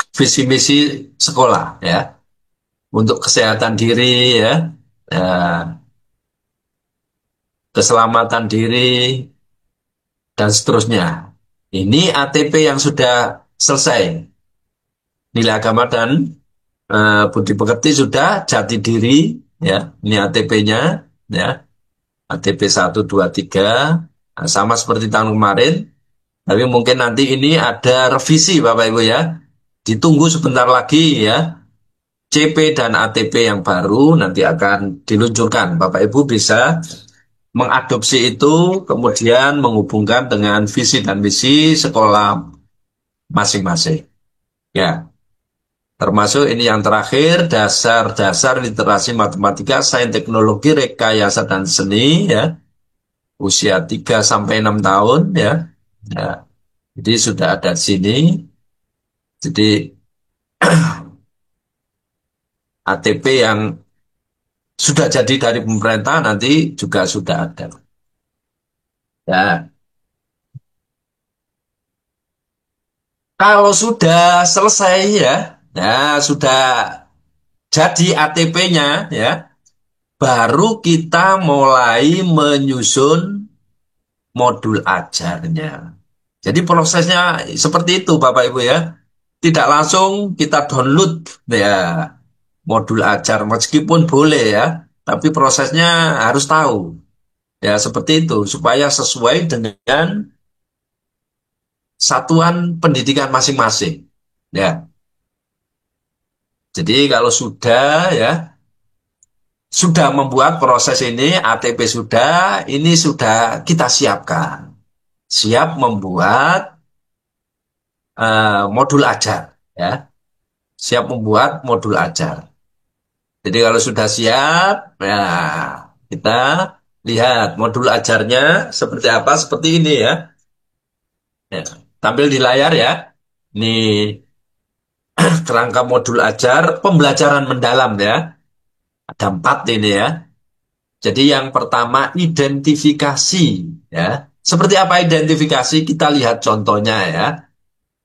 visi misi sekolah ya, untuk kesehatan diri ya, uh, keselamatan diri dan seterusnya. Ini ATP yang sudah selesai, nilai agama dan budi pekerti sudah, jati diri ya, ini ATP-nya ya, ATP 1, 2, 3. Nah, sama seperti tahun kemarin, tapi mungkin nanti ini ada revisi Bapak Ibu ya, Ditunggu sebentar lagi ya. CP dan ATP yang baru nanti akan diluncurkan. Bapak Ibu bisa mengadopsi itu, kemudian menghubungkan dengan visi dan misi sekolah masing-masing. Ya, termasuk ini yang terakhir, dasar-dasar literasi matematika, sains, teknologi, rekayasa dan seni ya, usia 3 sampai 6 tahun ya. Ya, jadi sudah ada di sini. Jadi ATP yang sudah jadi dari pemerintah nanti juga sudah ada. Ya, kalau sudah selesai ya, ya sudah jadi ATP-nya ya, baru kita mulai menyusun modul ajarnya. Jadi prosesnya seperti itu Bapak Ibu ya. Tidak langsung kita download ya modul ajar meskipun boleh ya, tapi prosesnya harus tahu. Ya seperti itu supaya sesuai dengan satuan pendidikan masing-masing. Ya. Jadi kalau sudah membuat proses ini, ATP sudah, ini sudah kita siapkan. Siap membuat modul ajar, ya. Siap membuat modul ajar. Jadi kalau sudah siap, ya kita lihat modul ajarnya seperti apa, seperti ini ya. Ya, tampil di layar ya. Ini kerangka modul ajar pembelajaran mendalam ya. Ada 4 ini ya. Jadi yang pertama identifikasi ya. Seperti apa identifikasi? Kita lihat contohnya ya.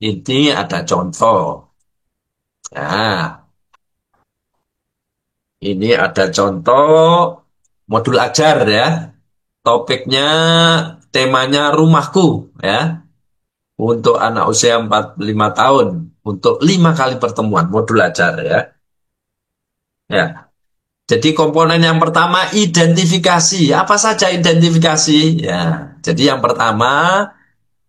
Ini ada contoh. Nah, ini ada contoh modul ajar ya. Topiknya, temanya rumahku ya. Untuk anak usia 45 tahun. Untuk 5 kali pertemuan modul ajar ya. Ya. Jadi komponen yang pertama identifikasi. Apa saja identifikasi? Ya. Jadi yang pertama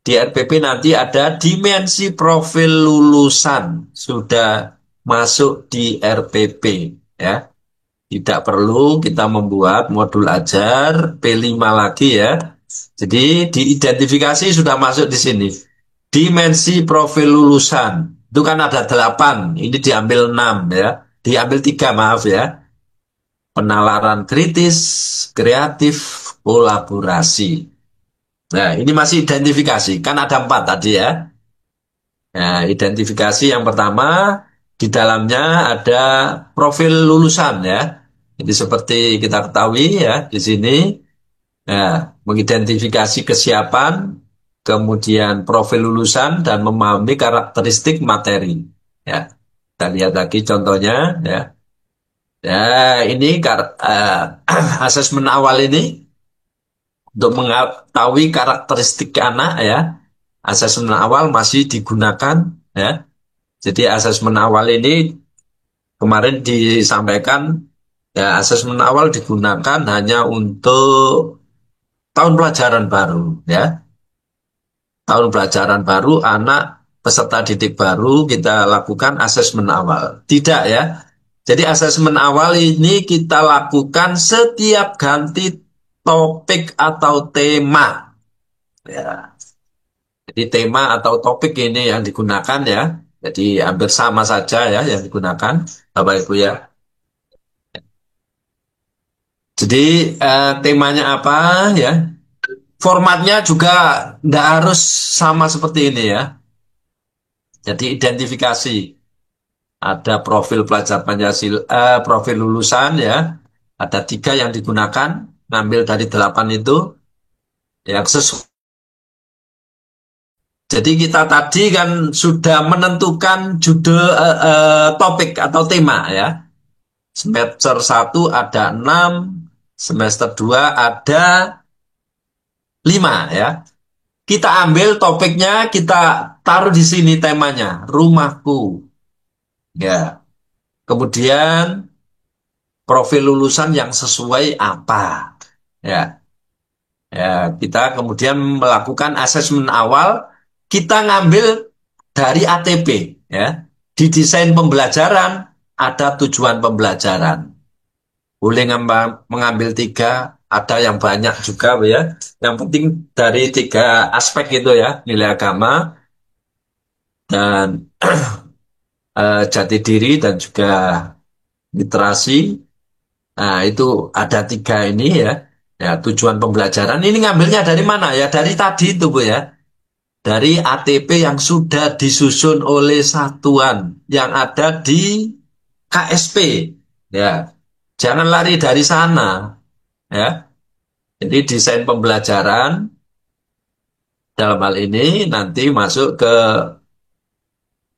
di RPP nanti ada dimensi profil lulusan. Sudah masuk di RPP ya. Tidak perlu kita membuat modul ajar P5 lagi ya. Jadi diidentifikasi sudah masuk di sini. Dimensi profil lulusan. Itu kan ada 8. Ini diambil 6 ya. Diambil 3 maaf ya. Penalaran kritis, kreatif, kolaborasi. Nah, ini masih identifikasi. Kan ada 4 tadi ya. Nah, identifikasi yang pertama, di dalamnya ada profil lulusan ya. Jadi seperti kita ketahui ya, di sini ya, mengidentifikasi kesiapan, kemudian profil lulusan, dan memahami karakteristik materi. Ya, kita lihat lagi contohnya ya. Ya, ini asesmen awal ini untuk mengetahui karakteristik anak ya. Asesmen awal masih digunakan ya. Jadi asesmen awal ini kemarin disampaikan ya asesmen awal digunakan hanya untuk tahun pelajaran baru ya. Tahun pelajaran baru anak peserta didik baru kita lakukan asesmen awal. Tidak ya. Jadi asesmen awal ini kita lakukan setiap ganti topik atau tema. Ya. Jadi tema atau topik ini yang digunakan ya. Jadi hampir sama saja ya yang digunakan, Bapak Ibu ya. Jadi temanya apa ya? Formatnya juga tidak harus sama seperti ini ya. Jadi identifikasi. Ada profil pelajar Pancasila, profil lulusan ya. Ada 3 yang digunakan, ngambil dari 8 itu yang sesuai. Jadi kita tadi kan sudah menentukan judul topik atau tema ya. Semester 1 ada 6, semester 2 ada 5 ya. Kita ambil topiknya, kita taruh di sini temanya, rumahku. Ya. Kemudian profil lulusan yang sesuai apa? Ya. Ya, kita kemudian melakukan asesmen awal, kita ngambil dari ATP ya. Di desain pembelajaran ada tujuan pembelajaran. Boleh mengambil tiga, ada yang banyak juga ya. Yang penting dari tiga aspek itu ya, nilai agama dan jati diri dan juga literasi. Nah, itu ada tiga ini ya. Ya, tujuan pembelajaran ini ngambilnya dari mana ya? Dari tadi itu Bu ya. Dari ATP yang sudah disusun oleh satuan yang ada di KSP. Ya, jangan lari dari sana ya. Jadi desain pembelajaran dalam hal ini nanti masuk ke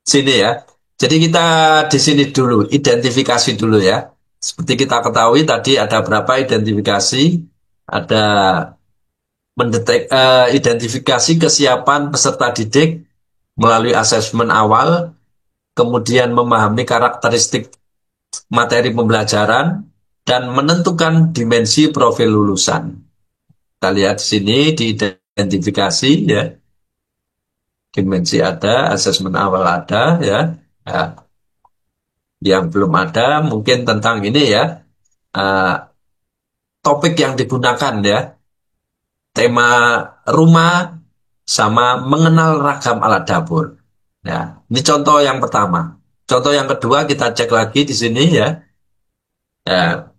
sini ya. Jadi kita di sini dulu, identifikasi dulu ya. Seperti kita ketahui tadi ada berapa identifikasi, ada identifikasi kesiapan peserta didik melalui asesmen awal, kemudian memahami karakteristik materi pembelajaran, dan menentukan dimensi profil lulusan. Kita lihat di sini di identifikasi ya, dimensi ada, asesmen awal ada ya. Ya, yang belum ada mungkin tentang ini ya, uh, topik yang digunakan ya, tema rumah sama mengenal ragam alat dapur. Ya, ini contoh yang pertama. Contoh yang kedua kita cek lagi di sini ya. Ya,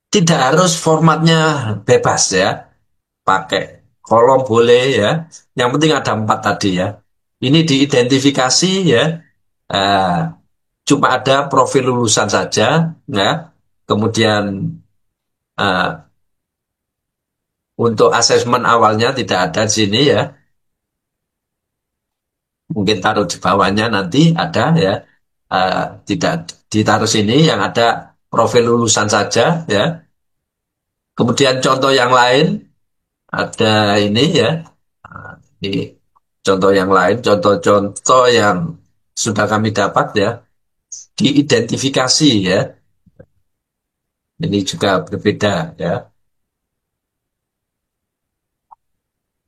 tidak harus formatnya bebas ya, pakai kolom boleh ya. Yang penting ada empat tadi ya. Ini diidentifikasi ya. eh, Cuma ada profil lulusan saja ya. Kemudian eh, untuk asesmen awalnya tidak ada di sini ya. Mungkin taruh di bawahnya nanti ada ya. Tidak ditaruh sini, yang ada profil lulusan saja ya. Kemudian contoh yang lain ada ini ya. Ini contoh yang lain, contoh-contoh yang sudah kami dapat ya, diidentifikasi ya. Ini juga berbeda ya.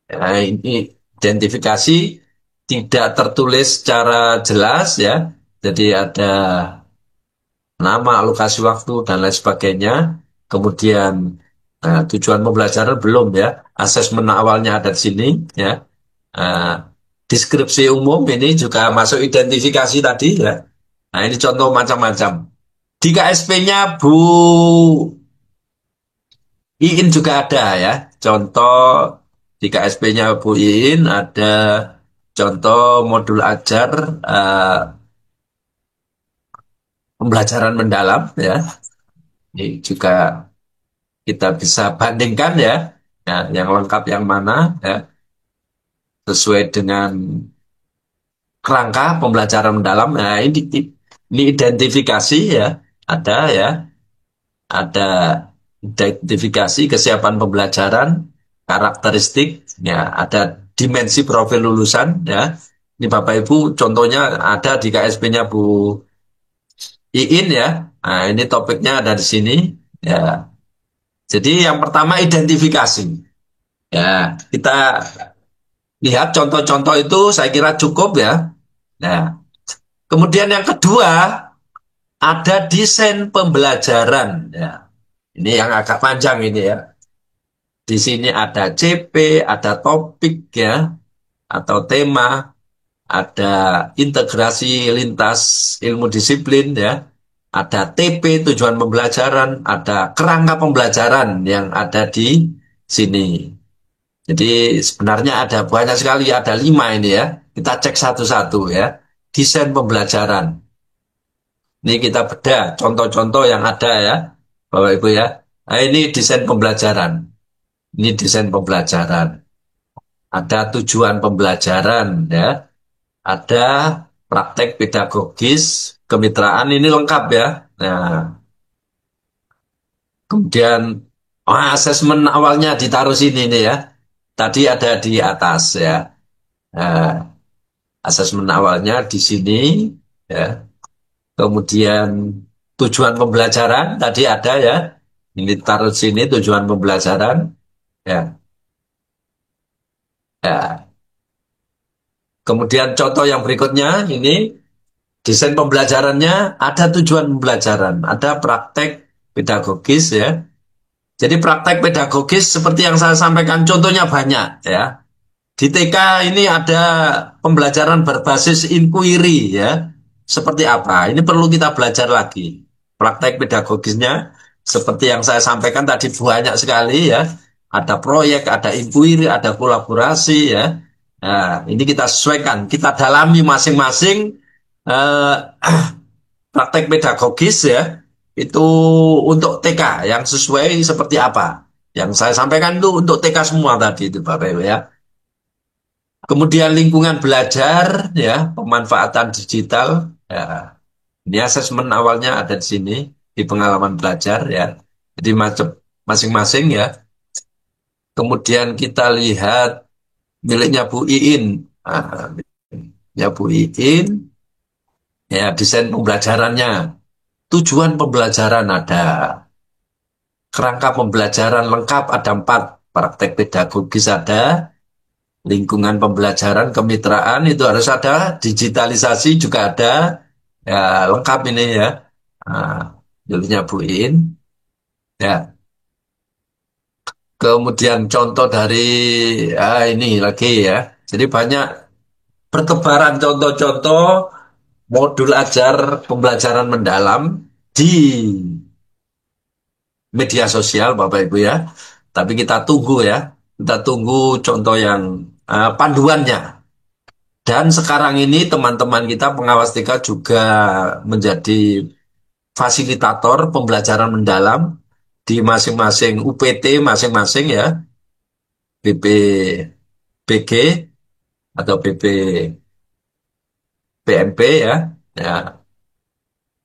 Nah, ini identifikasi tidak tertulis secara jelas ya. Jadi ada nama, lokasi waktu, dan lain sebagainya. Kemudian tujuan pembelajaran belum ya. Asesmen awalnya ada di sini ya. Eh, Deskripsi umum ini juga masuk identifikasi tadi ya. Nah ini contoh macam-macam. Di KSP-nya Bu Iin juga ada ya. Contoh di KSP-nya Bu Iin ada contoh modul ajar pembelajaran mendalam ya. Ini juga kita bisa bandingkan ya. Ya, yang lengkap yang mana ya, sesuai dengan kerangka pembelajaran mendalam. Nah, ini identifikasi ya, ada ya, ada identifikasi kesiapan pembelajaran, karakteristik, ya, ada dimensi profil lulusan ya. Ini Bapak Ibu contohnya ada di KSP-nya Bu Iin ya. Nah, ini topiknya ada di sini ya. Jadi yang pertama identifikasi. Ya, kita lihat contoh-contoh itu saya kira cukup ya. Nah, kemudian yang kedua ada desain pembelajaran. Ya, ini yang agak panjang ini ya. Di sini ada CP, ada topik ya, atau tema, ada integrasi lintas ilmu disiplin ya, ada TP tujuan pembelajaran, ada kerangka pembelajaran yang ada di sini. Jadi sebenarnya ada banyak sekali, ada 5 ini ya. Kita cek satu-satu ya. Desain pembelajaran. Ini kita bedah contoh-contoh yang ada ya, Bapak Ibu ya. Nah, ini desain pembelajaran. Ini desain pembelajaran. Ada tujuan pembelajaran ya. Ada praktek pedagogis, kemitraan, ini lengkap ya. Nah, kemudian asesmen awalnya ditaruh sini nih ya. Tadi ada di atas ya. Nah, asesmen awalnya di sini ya. Kemudian tujuan pembelajaran tadi ada ya. Ini taruh sini tujuan pembelajaran ya. Ya. Kemudian contoh yang berikutnya ini Desain pembelajarannya ada tujuan pembelajaran, ada praktek pedagogis ya. Jadi praktek pedagogis seperti yang saya sampaikan contohnya banyak ya. Di TK ini ada pembelajaran berbasis inquiry ya. Seperti apa? Ini perlu kita belajar lagi. Praktek pedagogisnya seperti yang saya sampaikan tadi banyak sekali ya. Ada proyek, ada inquiry, ada kolaborasi ya. Nah, ini kita sesuaikan, kita dalami masing-masing eh, praktek pedagogis ya. Itu untuk TK yang sesuai seperti apa. Yang saya sampaikan itu untuk TK semua tadi itu Bapak Ibu ya. Kemudian lingkungan belajar, ya, pemanfaatan digital. Ya, ini asesmen awalnya ada di sini di pengalaman belajar, ya. Jadi macam masing-masing ya. Kemudian kita lihat miliknya Bu Iin. Nah, ya Bu Iin, ya desain pembelajarannya. Tujuan pembelajaran ada. Kerangka pembelajaran lengkap ada 4. Praktek pedagogis ada. Lingkungan pembelajaran, kemitraan itu harus ada, digitalisasi juga ada, ya lengkap ini ya. Nah, judulnya Bu In, ya. Kemudian contoh dari ini lagi ya. Jadi banyak pertebaran contoh-contoh modul ajar pembelajaran mendalam di media sosial Bapak Ibu ya. Tapi kita tunggu ya, kita tunggu contoh yang panduannya. Dan sekarang ini teman-teman kita pengawas TK juga menjadi fasilitator pembelajaran mendalam di masing-masing UPT masing-masing ya, BPBG atau BPMP ya. Ya,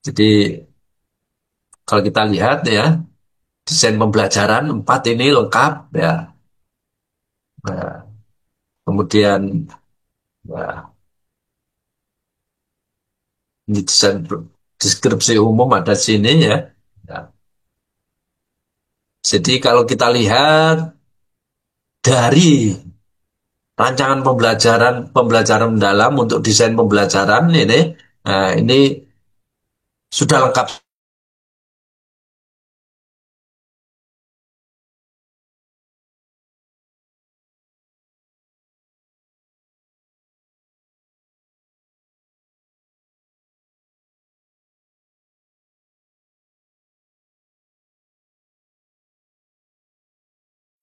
jadi kalau kita lihat ya, desain pembelajaran 4 ini lengkap ya. Nah, kemudian ya, ini desain deskripsi umum ada di sini ya. Ya. Jadi kalau kita lihat dari rancangan pembelajaran pembelajaran mendalam untuk desain pembelajaran ini, nah, ini sudah lengkap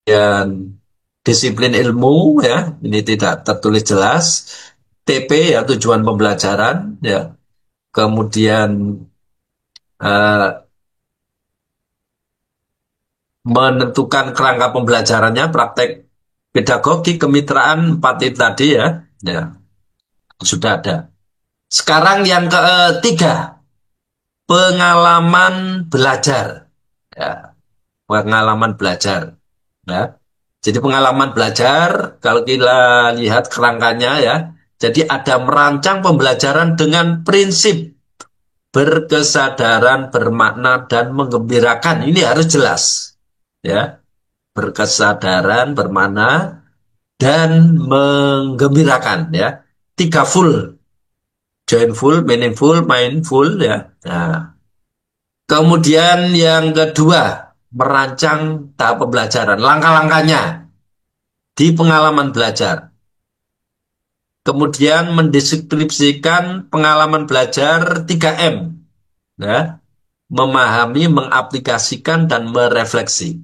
dan disiplin ilmu ya ini tidak tertulis jelas. TP ya tujuan pembelajaran ya, kemudian eh, menentukan kerangka pembelajarannya, praktek pedagogi, kemitraan 4 itu tadi ya, ya sudah ada. Sekarang yang ketiga, pengalaman belajar. Ya, pengalaman belajar. Ya. Jadi pengalaman belajar, kalau kita lihat kerangkanya ya, jadi ada merancang pembelajaran dengan prinsip berkesadaran, bermakna, dan menggembirakan. Ini harus jelas. Ya, berkesadaran, bermakna, dan menggembirakan. Ya, 3 full. Joyful, meaningful, mindful. Ya. Nah, kemudian yang kedua, merancang tahap pembelajaran, langkah-langkahnya di pengalaman belajar. Kemudian mendeskripsikan pengalaman belajar 3M. Ya, memahami, mengaplikasikan, dan merefleksi.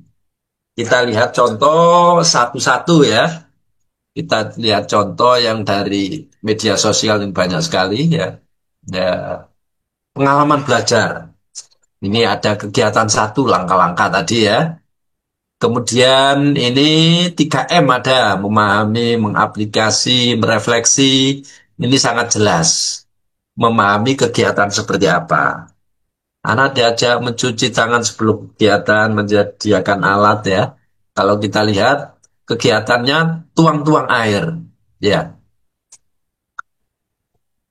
Kita lihat contoh satu-satu ya. Kita lihat contoh yang dari media sosial yang banyak sekali ya. Ya, pengalaman belajar. Ini ada kegiatan satu langkah-langkah tadi ya. Kemudian ini 3M ada, memahami, mengaplikasi, merefleksi. Ini sangat jelas. Memahami kegiatan seperti apa. Anak diajak mencuci tangan sebelum kegiatan, menyediakan alat ya. Kalau kita lihat kegiatannya tuang-tuang air. Ya.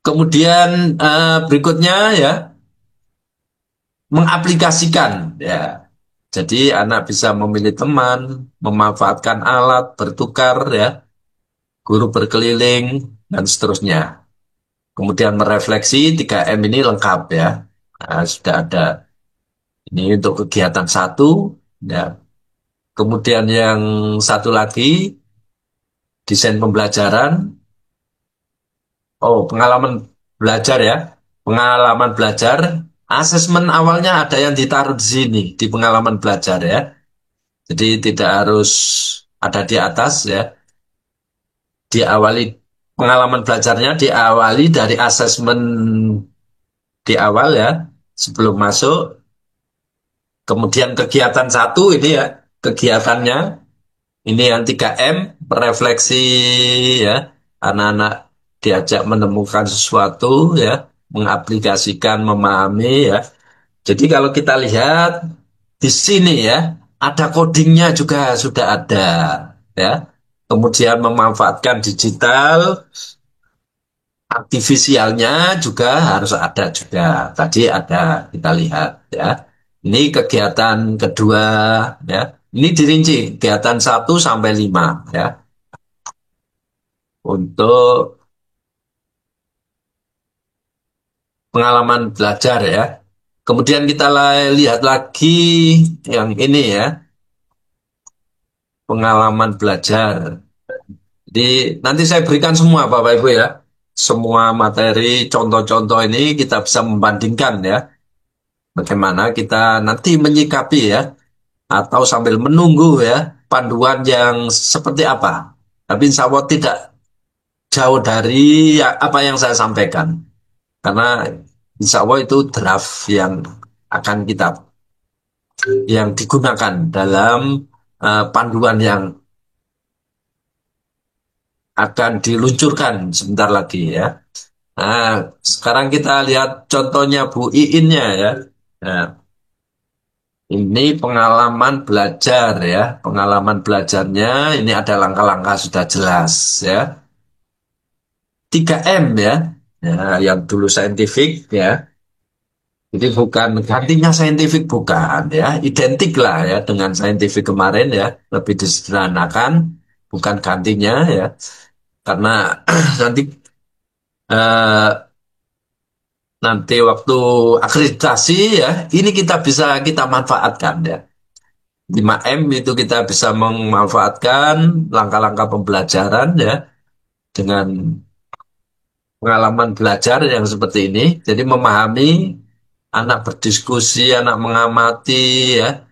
Kemudian berikutnya ya, mengaplikasikan ya. Jadi anak bisa memilih teman, memanfaatkan alat, bertukar ya, guru berkeliling dan seterusnya. Kemudian merefleksi 3M ini lengkap ya. Nah, sudah ada ini untuk kegiatan satu ya. Kemudian yang satu lagi desain pembelajaran. Oh, pengalaman belajar ya. Pengalaman belajar, asesmen awalnya ada yang ditaruh di sini di pengalaman belajar ya. Jadi tidak harus ada di atas ya. Diawali pengalaman belajarnya diawali dari asesmen di awal ya, sebelum masuk. Kemudian kegiatan satu ini ya, kegiatannya ini yang 3M, refleksi ya, anak-anak diajak menemukan sesuatu ya, mengaplikasikan, memahami ya. Jadi kalau kita lihat di sini ya, ada codingnya juga sudah ada ya. Kemudian memanfaatkan digital, artifisialnya juga harus ada juga. Tadi ada kita lihat ya. Ini kegiatan kedua ya. Ini dirinci kegiatan 1 sampai 5 ya. Untuk pengalaman belajar ya. Kemudian kita lihat lagi yang ini ya, pengalaman belajar. Jadi nanti saya berikan semua Bapak Ibu ya. Semua materi contoh-contoh ini kita bisa membandingkan ya. Bagaimana kita nanti menyikapi ya, atau sambil menunggu ya panduan yang seperti apa. Tapi insya Allah tidak jauh dari apa yang saya sampaikan. Karena insya Allah itu draft yang akan kita yang digunakan dalam panduan yang akan diluncurkan sebentar lagi ya. Nah, sekarang kita lihat contohnya Bu Iinnya ya. Nah, ini pengalaman belajar ya. Pengalaman belajarnya ini ada langkah-langkah sudah jelas ya. 3M ya. Ya, yang dulu saintifik ya. Jadi bukan gantinya saintifik bukan ya. Identik lah ya dengan saintifik kemarin ya. Lebih disederhanakan, bukan gantinya ya. Karena nanti eh, nanti waktu akreditasi ya, ini kita manfaatkan ya. 5M itu kita bisa memanfaatkan langkah-langkah pembelajaran ya dengan pengalaman belajar yang seperti ini. Jadi memahami, anak berdiskusi, anak mengamati ya,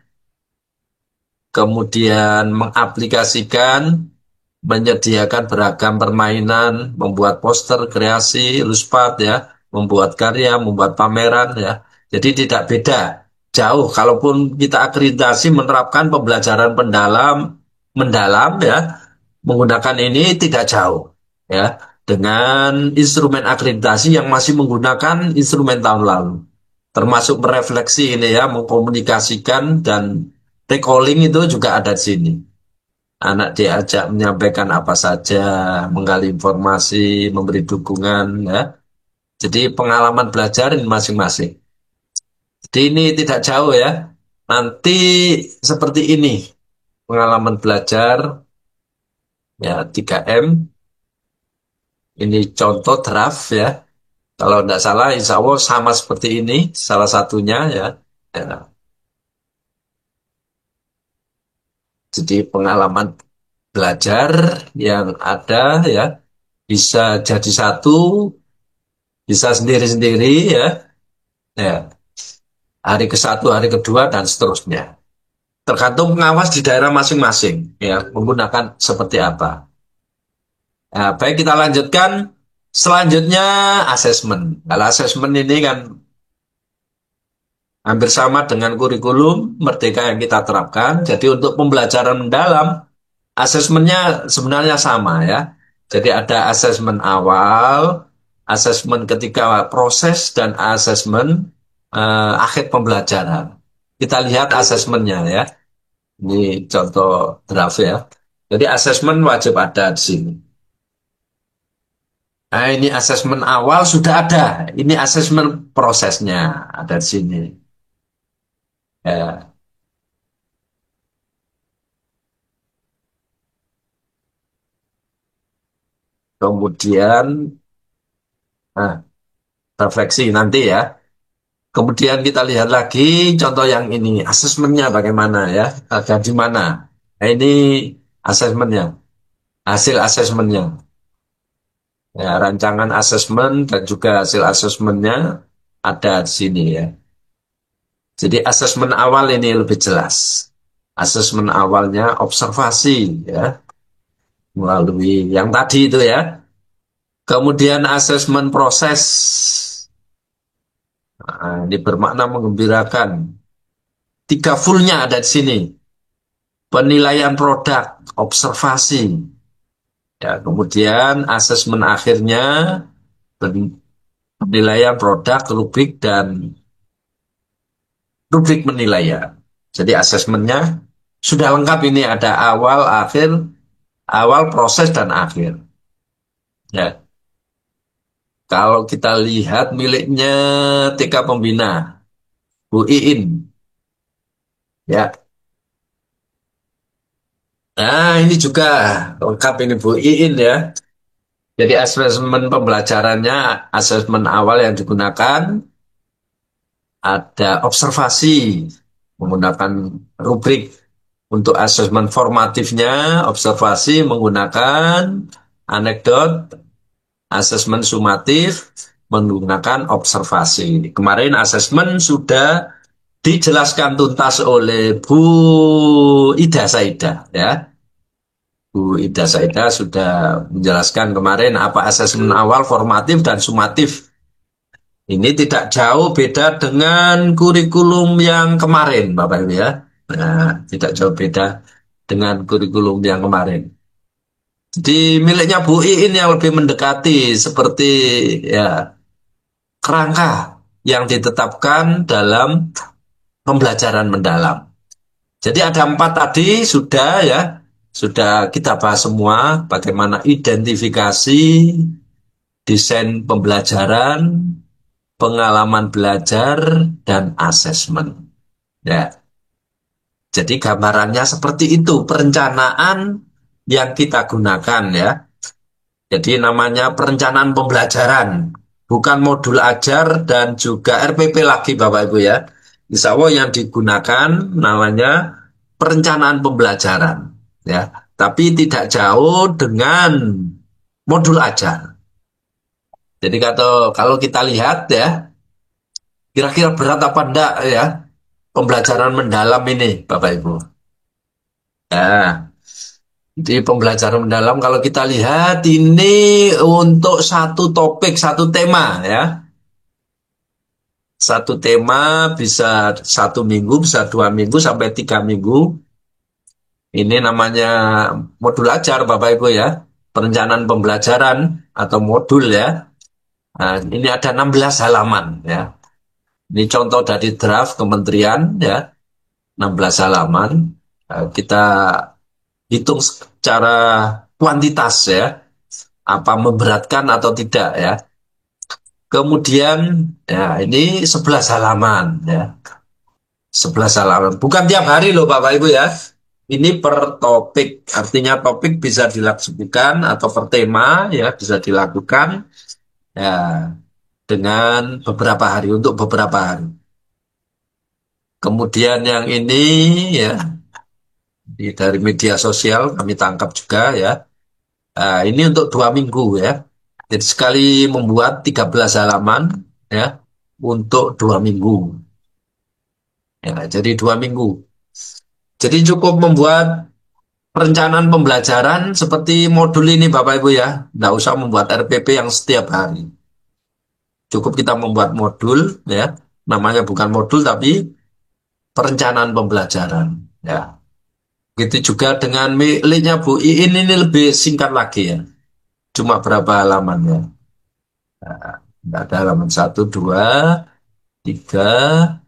kemudian mengaplikasikan, menyediakan beragam permainan, membuat poster, kreasi, iluspat ya, membuat karya, membuat pameran ya. Jadi tidak beda, jauh. Kalaupun kita akreditasi menerapkan pembelajaran mendalam ya, menggunakan ini tidak jauh ya dengan instrumen akreditasi yang masih menggunakan instrumen tahun lalu. Termasuk merefleksi ini ya, mengkomunikasikan dan recalling itu juga ada di sini. Anak diajak menyampaikan apa saja, menggali informasi, memberi dukungan, ya. Jadi pengalaman belajar ini masing-masing. Jadi ini tidak jauh ya. Nanti seperti ini pengalaman belajar ya 3M. Ini contoh draft ya. Kalau tidak salah, insya Allah sama seperti ini salah satunya ya. Ya. Jadi pengalaman belajar yang ada ya bisa jadi satu, bisa sendiri-sendiri ya. Ya, hari ke satu, hari kedua, dan seterusnya. Tergantung pengawas di daerah masing-masing, ya, menggunakan seperti apa. Nah, baik kita lanjutkan. Selanjutnya asesmen. Kalau asesmen ini kan hampir sama dengan kurikulum Merdeka yang kita terapkan. Jadi untuk pembelajaran mendalam, asesmennya sebenarnya sama ya. Jadi ada asesmen awal, asesmen ketika proses, dan asesmen akhir pembelajaran. Kita lihat asesmennya ya. Ini contoh draft ya. Jadi asesmen wajib ada di sini. Nah, ini asesmen awal sudah ada. Ini asesmen prosesnya ada di sini. Ya. Kemudian Nah, refleksi nanti ya. Kemudian kita lihat lagi contoh yang ini, asesmennya bagaimana ya, ada di mana. Nah, ini asesmennya, hasil asesmennya. Ya, rancangan asesmen dan juga hasil asesmennya ada di sini ya. Jadi asesmen awal ini lebih jelas. Asesmen awalnya observasi ya, melalui yang tadi itu ya. Kemudian asesmen proses. Nah, ini bermakna mengembirakan. Tiga fullnya ada di sini. Penilaian produk, observasi. Ya, kemudian asesmen akhirnya penilaian produk, rubrik penilaian. Jadi asesmennya sudah lengkap ini ada awal, akhir, awal proses dan akhir. Ya, kalau kita lihat miliknya TK Pembina, Bu Iin. Ya, nah ini juga lengkap ini Bu Iin ya. Jadi asesmen pembelajarannya, asesmen awal yang digunakan, ada observasi menggunakan rubrik. Untuk asesmen formatifnya, observasi menggunakan anekdot, asesmen sumatif menggunakan observasi. Kemarin asesmen sudah dijelaskan tuntas oleh Bu Ida Saida ya. Bu Ida Saida sudah menjelaskan kemarin apa asesmen awal, formatif dan sumatif. Ini tidak jauh beda dengan kurikulum yang kemarin, Bapak Ibu ya. Nah, tidak jauh beda dengan kurikulum yang kemarin. Di miliknya Bu Iin yang lebih mendekati seperti ya kerangka yang ditetapkan dalam pembelajaran mendalam. Jadi ada empat tadi sudah ya, sudah kita bahas semua bagaimana identifikasi, desain pembelajaran, pengalaman belajar, dan asesmen. Ya, jadi gambarannya seperti itu perencanaan yang kita gunakan ya. Jadi namanya perencanaan pembelajaran, bukan modul ajar dan juga RPP lagi Bapak Ibu ya. Insya Allah yang digunakan namanya perencanaan pembelajaran ya. Tapi tidak jauh dengan modul ajar. Jadi kalau kita lihat ya, kira-kira berat apa enggak ya pembelajaran mendalam ini Bapak Ibu. Ya, di pembelajaran mendalam kalau kita lihat ini untuk satu topik, satu tema ya. Satu tema bisa 1 minggu, bisa 2 minggu, sampai 3 minggu. Ini namanya modul ajar Bapak Ibu ya. Perencanaan pembelajaran atau modul ya. Nah, ini ada 16 halaman ya. Ini contoh dari draft kementerian ya. 16 halaman. Kita hitung secara kuantitas ya. Apa memberatkan atau tidak ya. Kemudian ya ini 11 halaman ya. 11 halaman. Bukan tiap hari loh Bapak Ibu ya. Ini per topik. Artinya topik bisa dilakukan atau per tema ya bisa dilakukan ya dengan beberapa hari untuk beberapa hari. Kemudian yang ini ya dari media sosial kami tangkap juga ya. Nah, ini untuk 2 minggu ya. Jadi sekali membuat 13 halaman ya untuk 2 minggu. Ya, jadi 2 minggu. Jadi cukup membuat perencanaan pembelajaran seperti modul ini Bapak Ibu ya. Nggak usah membuat RPP yang setiap hari. Cukup kita membuat modul ya. Namanya bukan modul tapi perencanaan pembelajaran. Ya. Begitu juga dengan miliknya Bu Iin ini lebih singkat lagi ya. Cuma berapa halaman ya. Nah, ada halaman 1, 2, 3.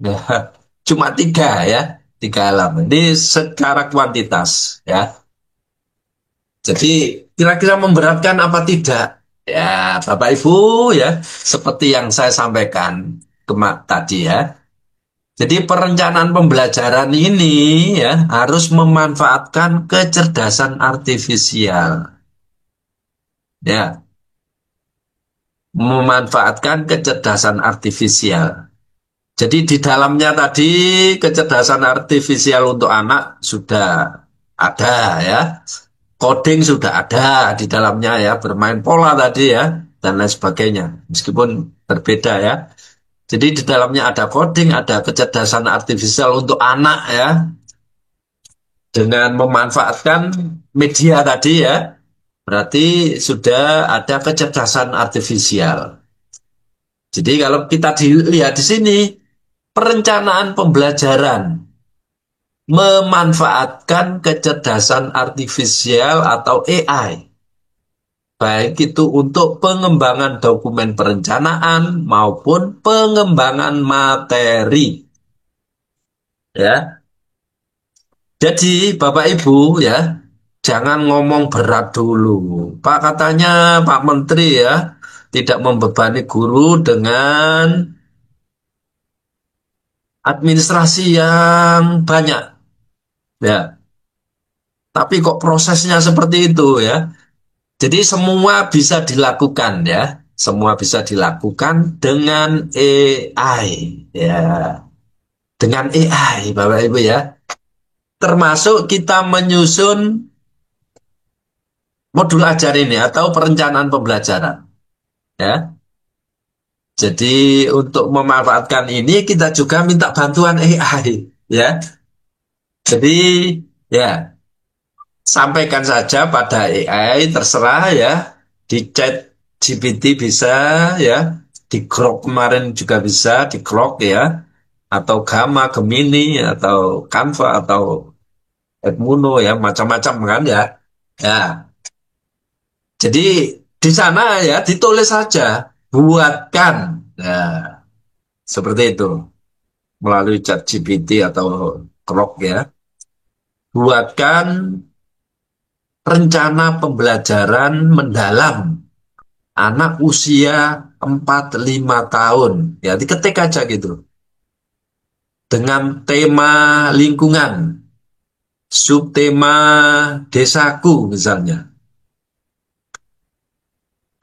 Ya. Cuma 3 ya. 3 halaman. Ini secara kuantitas ya. Jadi kira-kira memberatkan apa tidak? Ya, Bapak Ibu ya, seperti yang saya sampaikan tadi ya. Jadi perencanaan pembelajaran ini ya harus memanfaatkan kecerdasan artifisial. Ya, memanfaatkan kecerdasan artifisial. Jadi di dalamnya tadi kecerdasan artifisial untuk anak sudah ada ya. Coding sudah ada di dalamnya ya, bermain pola tadi ya, dan lain sebagainya. Meskipun berbeda ya. Jadi di dalamnya ada coding, ada kecerdasan artifisial untuk anak ya, dengan memanfaatkan media tadi ya. Berarti sudah ada kecerdasan artifisial. Jadi kalau kita dilihat di sini, perencanaan pembelajaran memanfaatkan kecerdasan artifisial atau AI. Baik itu untuk pengembangan dokumen perencanaan maupun pengembangan materi. Ya, jadi Bapak Ibu ya, jangan ngomong berat dulu. Pak katanya Pak Menteri ya, tidak membebani guru dengan administrasi yang banyak. Ya, tapi kok prosesnya seperti itu ya. Jadi semua bisa dilakukan ya. Semua bisa dilakukan dengan AI ya. Dengan AI Bapak Ibu ya. Termasuk kita menyusun modul ajar ini atau perencanaan pembelajaran ya. Jadi untuk memanfaatkan ini kita juga minta bantuan AI ya. Jadi ya, sampaikan saja pada AI, terserah ya. Di chat GPT bisa ya. Di Grok kemarin juga bisa, di Grok ya. Atau Gamma, Gemini, atau Canva, atau Edmuno ya. Macam-macam kan ya. Ya, jadi di sana ya ditulis saja. Buatkan. Nah, seperti itu. Melalui chat GPT atau Grok ya. Buatkan rencana pembelajaran mendalam anak usia 4-5 tahun. Ya, diketik aja gitu. Dengan tema lingkungan, subtema desaku misalnya.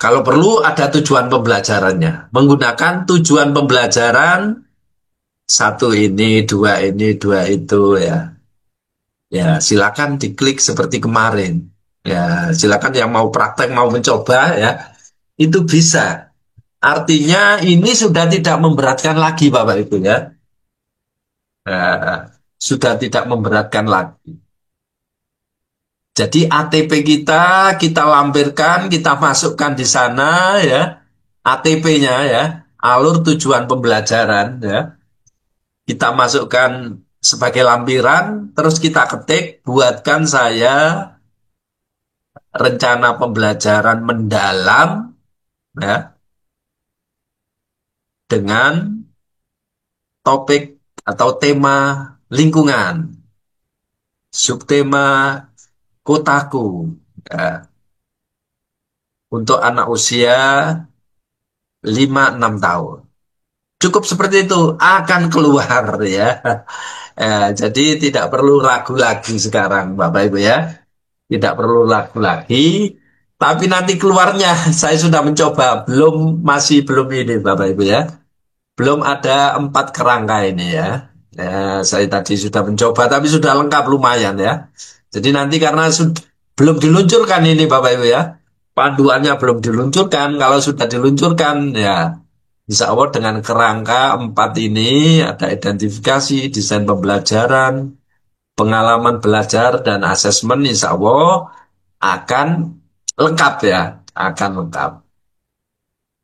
Kalau perlu ada tujuan pembelajarannya. Menggunakan tujuan pembelajaran satu ini, dua itu ya. Ya, silakan diklik seperti kemarin. Ya, silakan yang mau praktek, mau mencoba ya, itu bisa. Artinya ini sudah tidak memberatkan lagi Bapak Ibu ya. Sudah tidak memberatkan lagi. Jadi ATP kita lampirkan, kita masukkan di sana ya. ATP-nya ya, alur tujuan pembelajaran ya. Kita masukkan sebagai lampiran, terus kita ketik, buatkan saya rencana pembelajaran mendalam ya, dengan topik atau tema lingkungan, subtema kotaku ya, untuk anak usia 5-6 tahun. Cukup seperti itu akan keluar ya. Jadi tidak perlu ragu lagi sekarang Bapak Ibu ya. Tidak perlu ragu lagi. Tapi nanti keluarnya saya sudah mencoba, masih belum ini Bapak Ibu ya. Belum ada 4 kerangka ini ya. Saya tadi sudah mencoba tapi sudah lengkap lumayan ya. Jadi nanti karena belum diluncurkan ini Bapak Ibu ya. Panduannya belum diluncurkan. Kalau sudah diluncurkan ya, insya Allah dengan kerangka 4 ini ada identifikasi, desain pembelajaran, pengalaman belajar, dan asesmen, insya Allah akan lengkap ya. Akan lengkap.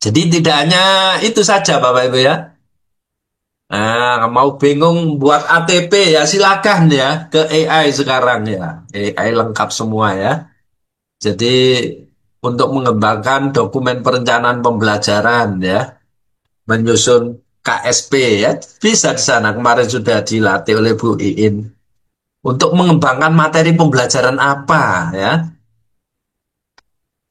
Jadi tidak hanya itu saja Bapak Ibu ya. Nah, mau bingung buat ATP ya silakan ya ke AI sekarang ya. AI lengkap semua ya. Jadi untuk mengembangkan dokumen perencanaan pembelajaran ya, menyusun KSP ya, bisa di sana. Kemarin sudah dilatih oleh Bu Iin. Untuk mengembangkan materi pembelajaran apa ya?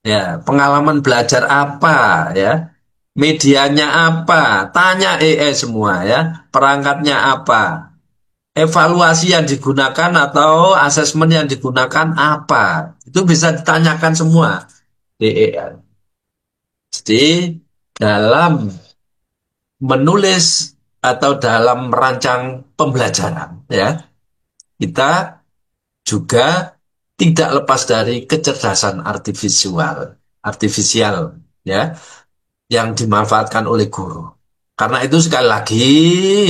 Ya, pengalaman belajar apa ya? Medianya apa? Tanya AI semua ya. Perangkatnya apa? Evaluasi yang digunakan atau asesmen yang digunakan apa? Itu bisa ditanyakan semua di AI. Jadi dalam menulis atau dalam merancang pembelajaran, ya, kita juga tidak lepas dari kecerdasan artifisial, ya, yang dimanfaatkan oleh guru. Karena itu sekali lagi,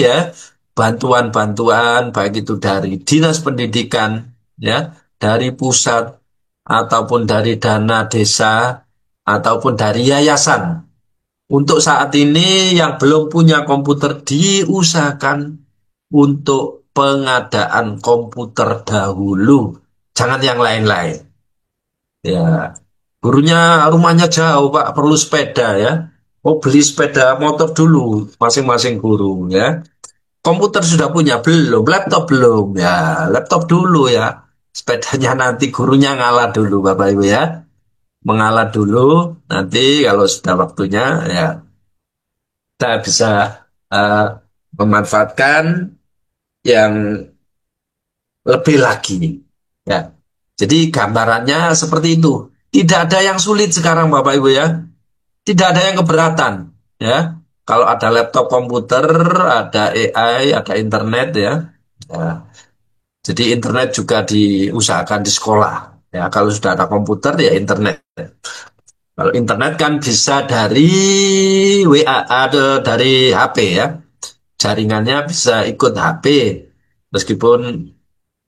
ya, bantuan-bantuan baik itu dari dinas pendidikan, ya, dari pusat ataupun dari dana desa ataupun dari yayasan. Untuk saat ini yang belum punya komputer diusahakan untuk pengadaan komputer dahulu. Jangan yang lain-lain. Ya, gurunya rumahnya jauh, Pak, perlu sepeda ya. Oh, beli sepeda motor dulu masing-masing guru ya. Komputer sudah punya belum? Laptop belum ya. Laptop dulu ya. Sepedanya nanti gurunya ngalah dulu, Bapak Ibu ya. Mengalah dulu, nanti kalau sudah waktunya ya kita bisa eh, memanfaatkan yang lebih lagi. Ya. Jadi gambarannya seperti itu. Tidak ada yang sulit sekarang Bapak Ibu ya. Tidak ada yang keberatan ya. Kalau ada laptop komputer, ada AI, ada internet ya. Ya. Jadi internet juga diusahakan di sekolah. Ya, kalau sudah ada komputer ya internet. Kalau internet kan bisa dari WA, ada dari HP ya. Jaringannya bisa ikut HP meskipun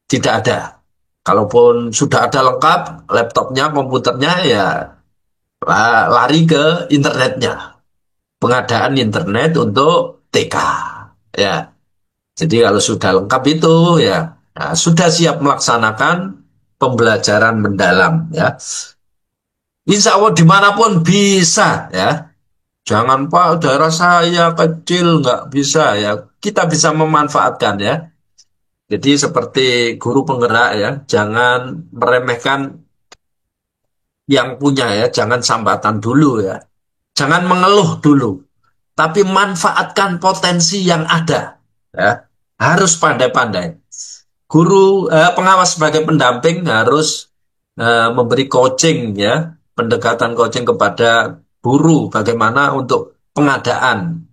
tidak ada. Kalaupun sudah ada lengkap, laptopnya, komputernya ya lari ke internetnya. Pengadaan internet untuk TK. Ya, jadi kalau sudah lengkap itu ya, nah, sudah siap melaksanakan pembelajaran mendalam ya. Insya Allah dimanapun bisa ya. Jangan Pak, daerah saya kecil nggak bisa ya. Kita bisa memanfaatkan ya. Jadi seperti guru penggerak ya, jangan meremehkan yang punya ya, jangan sambatan dulu ya. Jangan mengeluh dulu, tapi manfaatkan potensi yang ada. Ya. Harus pandai-pandai. Guru pengawas sebagai pendamping harus memberi coaching ya, pendekatan coaching kepada guru bagaimana untuk pengadaan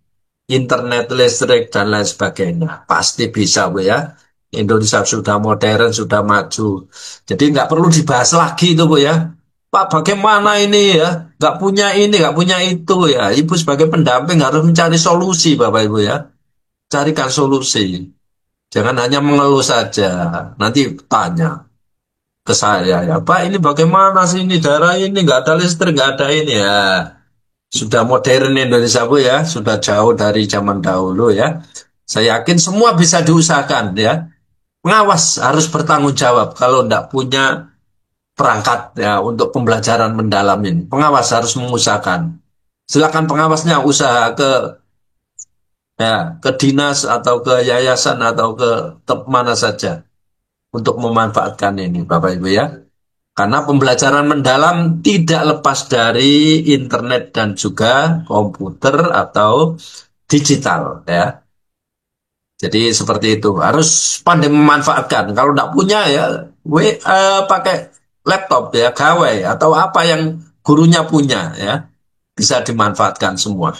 internet, listrik, dan lain sebagainya. Pasti bisa, Bu ya. Indonesia sudah modern, sudah maju. Jadi nggak perlu dibahas lagi itu, Bu ya. Pak, bagaimana ini ya? Nggak punya ini, nggak punya itu ya. Ibu sebagai pendamping harus mencari solusi, Bapak Ibu ya. Carikan solusi. Jangan hanya mengeluh saja. Nanti tanya ke saya ya, Pak ini bagaimana sih ini daerah ini nggak ada listrik, nggak ada ini ya. Sudah modern Indonesia Bu ya, sudah jauh dari zaman dahulu ya. Saya yakin semua bisa diusahakan ya. Pengawas harus bertanggung jawab kalau tidak punya perangkat ya untuk pembelajaran mendalam ini. Pengawas harus mengusahakan. Silakan pengawasnya usaha ke dinas atau ke yayasan atau ke mana saja untuk memanfaatkan ini Bapak Ibu ya. Karena pembelajaran mendalam tidak lepas dari internet dan juga komputer atau digital ya. Jadi seperti itu harus pandai memanfaatkan. Kalau tidak punya ya, pakai laptop ya, gawai atau apa yang gurunya punya ya, bisa dimanfaatkan semua.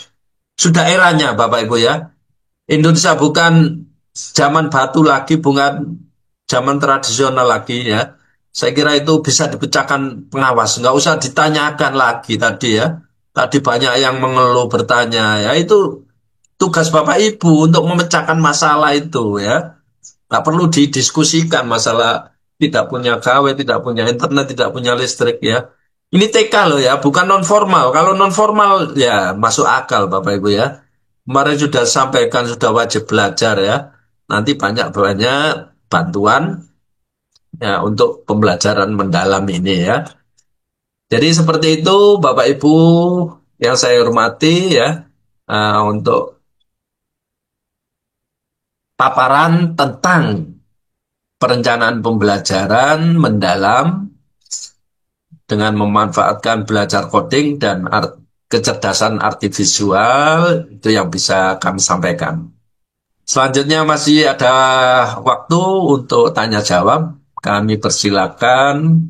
Sudah eranya Bapak Ibu ya. Indonesia bukan zaman batu lagi, bukan zaman tradisional lagi ya. Saya kira itu bisa dipecahkan pengawas, nggak usah ditanyakan lagi tadi ya. Tadi banyak yang mengeluh bertanya ya, itu tugas Bapak Ibu untuk memecahkan masalah itu ya. Nggak perlu didiskusikan masalah tidak punya gawe, tidak punya internet, tidak punya listrik ya. Ini TK loh ya, bukan non formal. Kalau non formal ya masuk akal Bapak Ibu ya. Kemarin sudah sampaikan sudah wajib belajar ya. Nanti banyak-banyak bantuan ya untuk pembelajaran mendalam ini ya. Jadi seperti itu Bapak Ibu yang saya hormati ya, untuk paparan tentang perencanaan pembelajaran mendalam dengan memanfaatkan belajar coding dan kecerdasan artifisial itu yang bisa kami sampaikan. Selanjutnya masih ada waktu untuk tanya jawab. Kami persilakan.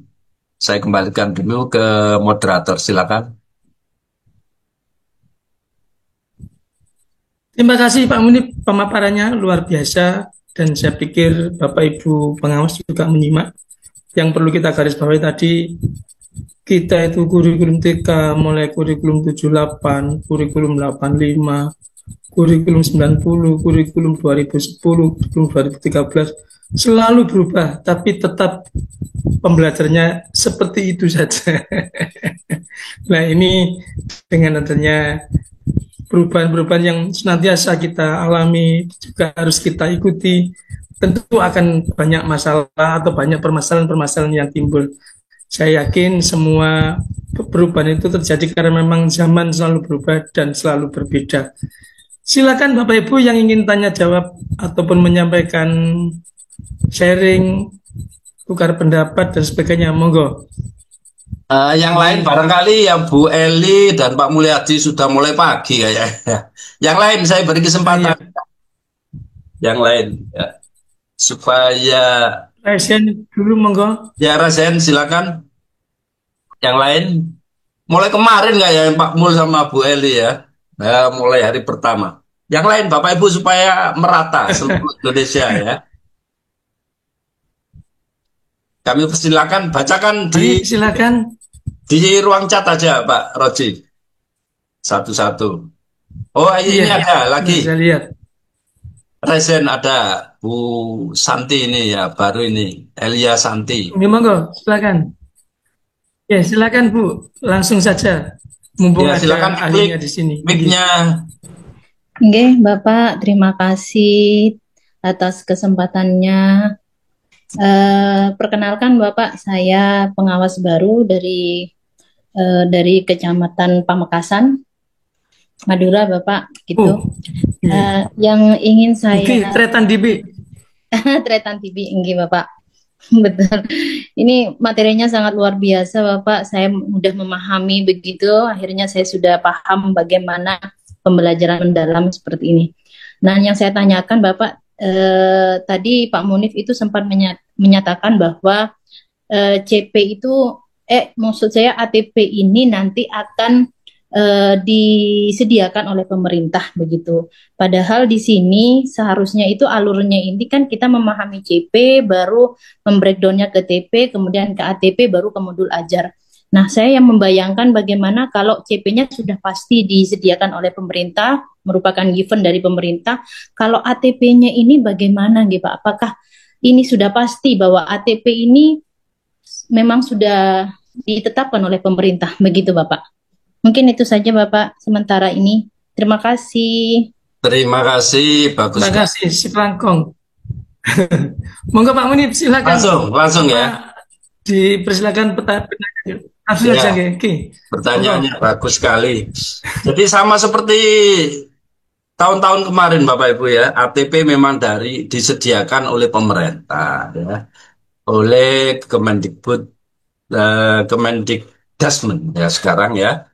Saya kembalikan dulu ke moderator. Silakan. Terima kasih Pak Munib, pemaparannya luar biasa dan saya pikir Bapak Ibu pengawas juga menyimak. Yang perlu kita garis bawahi tadi, kita itu kurikulum TK mulai kurikulum 78, kurikulum 85, kurikulum 90, kurikulum 2010, kurikulum 2013 selalu berubah, tapi tetap pembelajarannya seperti itu saja. Nah, ini dengan adanya perubahan-perubahan yang senantiasa kita alami juga harus kita ikuti, tentu akan banyak masalah atau banyak permasalahan-permasalahan yang timbul. Saya yakin semua perubahan itu terjadi karena memang zaman selalu berubah dan selalu berbeda. Silakan Bapak Ibu yang ingin tanya jawab ataupun menyampaikan sharing, tukar pendapat dan sebagainya, monggo. Yang lain barangkali ya Bu Eli dan Pak Mulyadi sudah mulai pagi kayaknya. Yang lain saya beri kesempatan. Saya Yang lain ya. Supaya present dulu, monggo. ya Rasen silakan. Yang lain mulai kemarin nggak ya Pak Mul sama Bu Eli ya. Nah, mulai hari pertama. Yang lain Bapak Ibu supaya merata seluruh Indonesia ya. Kami persilakan bacakan Baik, silakan. di ruang chat aja Pak Roji. Satu-satu. Oh ini Iya, ada nah, lagi. saya lihat. Resen ada Bu Santi ini ya baru ini Elia Santi. Ini monggo, silakan. Ya, silakan Bu, langsung saja. Mumpung Ya ada silakan klik ahlinya di sini. mic-nya. Nggih, Bapak, terima kasih atas kesempatannya. Perkenalkan Bapak, saya pengawas baru dari Kecamatan Pamekasan, Madura, Bapak, gitu. Oh, iya. Yang ingin Oke, saya Tretan DB. Tretan TV, nggih, Bapak. Betul. Ini materinya sangat luar biasa, Bapak. Saya mudah memahami begitu. Akhirnya saya sudah paham bagaimana pembelajaran mendalam seperti ini. Nah, yang saya tanyakan, Bapak, tadi Pak Munif itu sempat menyatakan bahwa CP itu, maksud saya ATP ini nanti akan disediakan oleh pemerintah begitu. Padahal di sini seharusnya itu alurnya ini kan kita memahami CP, baru membreakdownnya ke TP, kemudian ke ATP, baru ke modul ajar. Nah, saya yang membayangkan bagaimana kalau CP-nya sudah pasti disediakan oleh pemerintah, merupakan given dari pemerintah. Kalau ATP-nya ini bagaimana, gitu Pak? Apakah ini sudah pasti bahwa ATP ini memang sudah ditetapkan oleh pemerintah, begitu Bapak? Mungkin itu saja Bapak sementara ini. Terima kasih. Terima kasih bagus. Terima kasih, si Pelangkong. Monggo Pak Munif, silakan. Langsung ya. Dipersilakan langsung Ya. aja, oke. Pertanyaannya bagus sekali. Jadi sama seperti tahun-tahun kemarin Bapak Ibu ya, ATP memang disediakan oleh pemerintah ya, oleh Kemendikbud, Kemendikdasmen ya sekarang ya.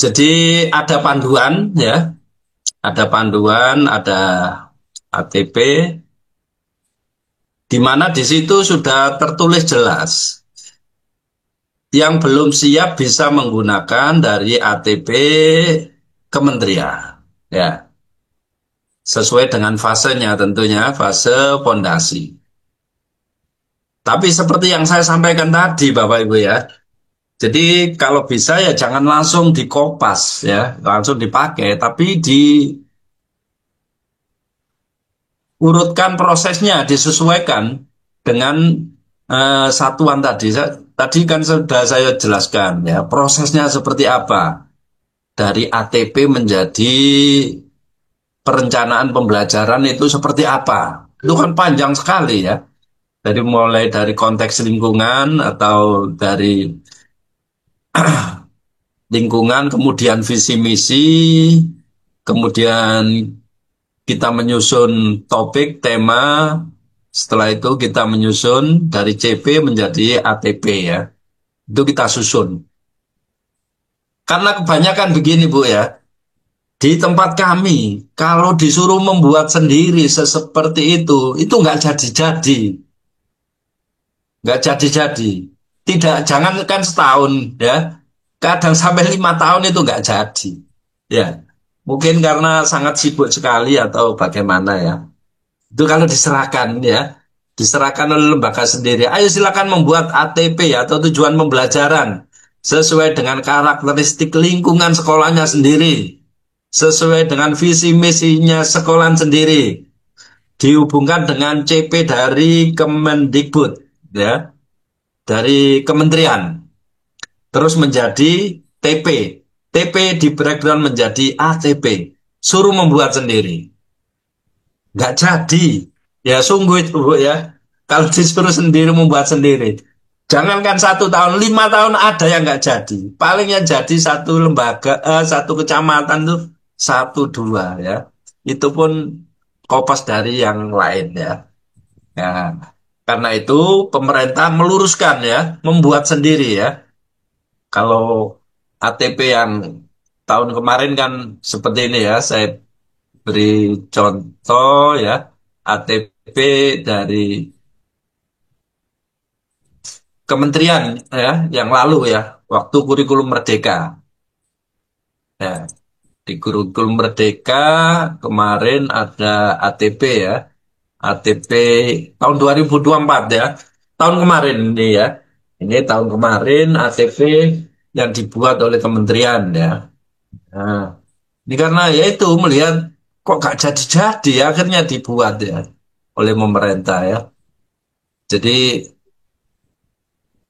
Jadi ada panduan ya, ada ATP, di mana di situ sudah tertulis jelas yang belum siap bisa menggunakan dari ATP kementerian ya, sesuai dengan fasenya tentunya, fase fondasi. Tapi seperti yang saya sampaikan tadi Bapak Ibu ya, jadi kalau bisa ya jangan langsung dikopas ya, langsung dipakai, tapi diurutkan prosesnya, disesuaikan dengan satuan tadi. Tadi kan sudah saya jelaskan ya, prosesnya seperti apa dari ATP menjadi perencanaan pembelajaran itu seperti apa. Itu kan panjang sekali ya. Dari mulai dari konteks lingkungan atau dari lingkungan, kemudian visi misi, kemudian kita menyusun topik, tema, setelah itu kita menyusun dari CP menjadi ATP ya. Itu kita susun. Karena kebanyakan begini Bu ya, di tempat kami, kalau disuruh membuat sendiri seperti itu nggak jadi-jadi. Nggak jadi-jadi. Tidak, jangankan setahun ya, kadang sampai 5 tahun itu nggak jadi. Ya, Mungkin karena sangat sibuk sekali atau bagaimana ya. Itu kalau diserahkan ya, diserahkan oleh lembaga sendiri. Ayo silakan membuat ATP atau tujuan pembelajaran sesuai dengan karakteristik lingkungan sekolahnya sendiri, sesuai dengan visi misinya sekolah sendiri, dihubungkan dengan CP dari Kemendikbud, ya, dari kementerian, terus menjadi TP, TP di breakdown menjadi ATP, suruh membuat sendiri. Nggak jadi. Ya sungguh itu Bu ya. Kalau disuruh sendiri membuat sendiri. Jangankan 1 tahun, 5 tahun ada yang nggak jadi. Paling yang jadi satu lembaga, satu kecamatan tuh 1 2 ya. Itu pun kopas dari yang lain ya. Ya, karena itu pemerintah meluruskan ya, membuat sendiri ya. Kalau ATP yang tahun kemarin kan seperti ini ya, saya beri contoh ya, ATP dari kementerian ya, yang lalu ya, waktu kurikulum merdeka. Ya, di kurikulum merdeka kemarin ada ATP ya, ATP tahun 2024 ya, tahun kemarin ini ya. Ini tahun kemarin ATP yang dibuat oleh kementerian ya. Nah, ini karena ya itu melihat kok gak jadi-jadi akhirnya dibuat ya oleh pemerintah ya. Jadi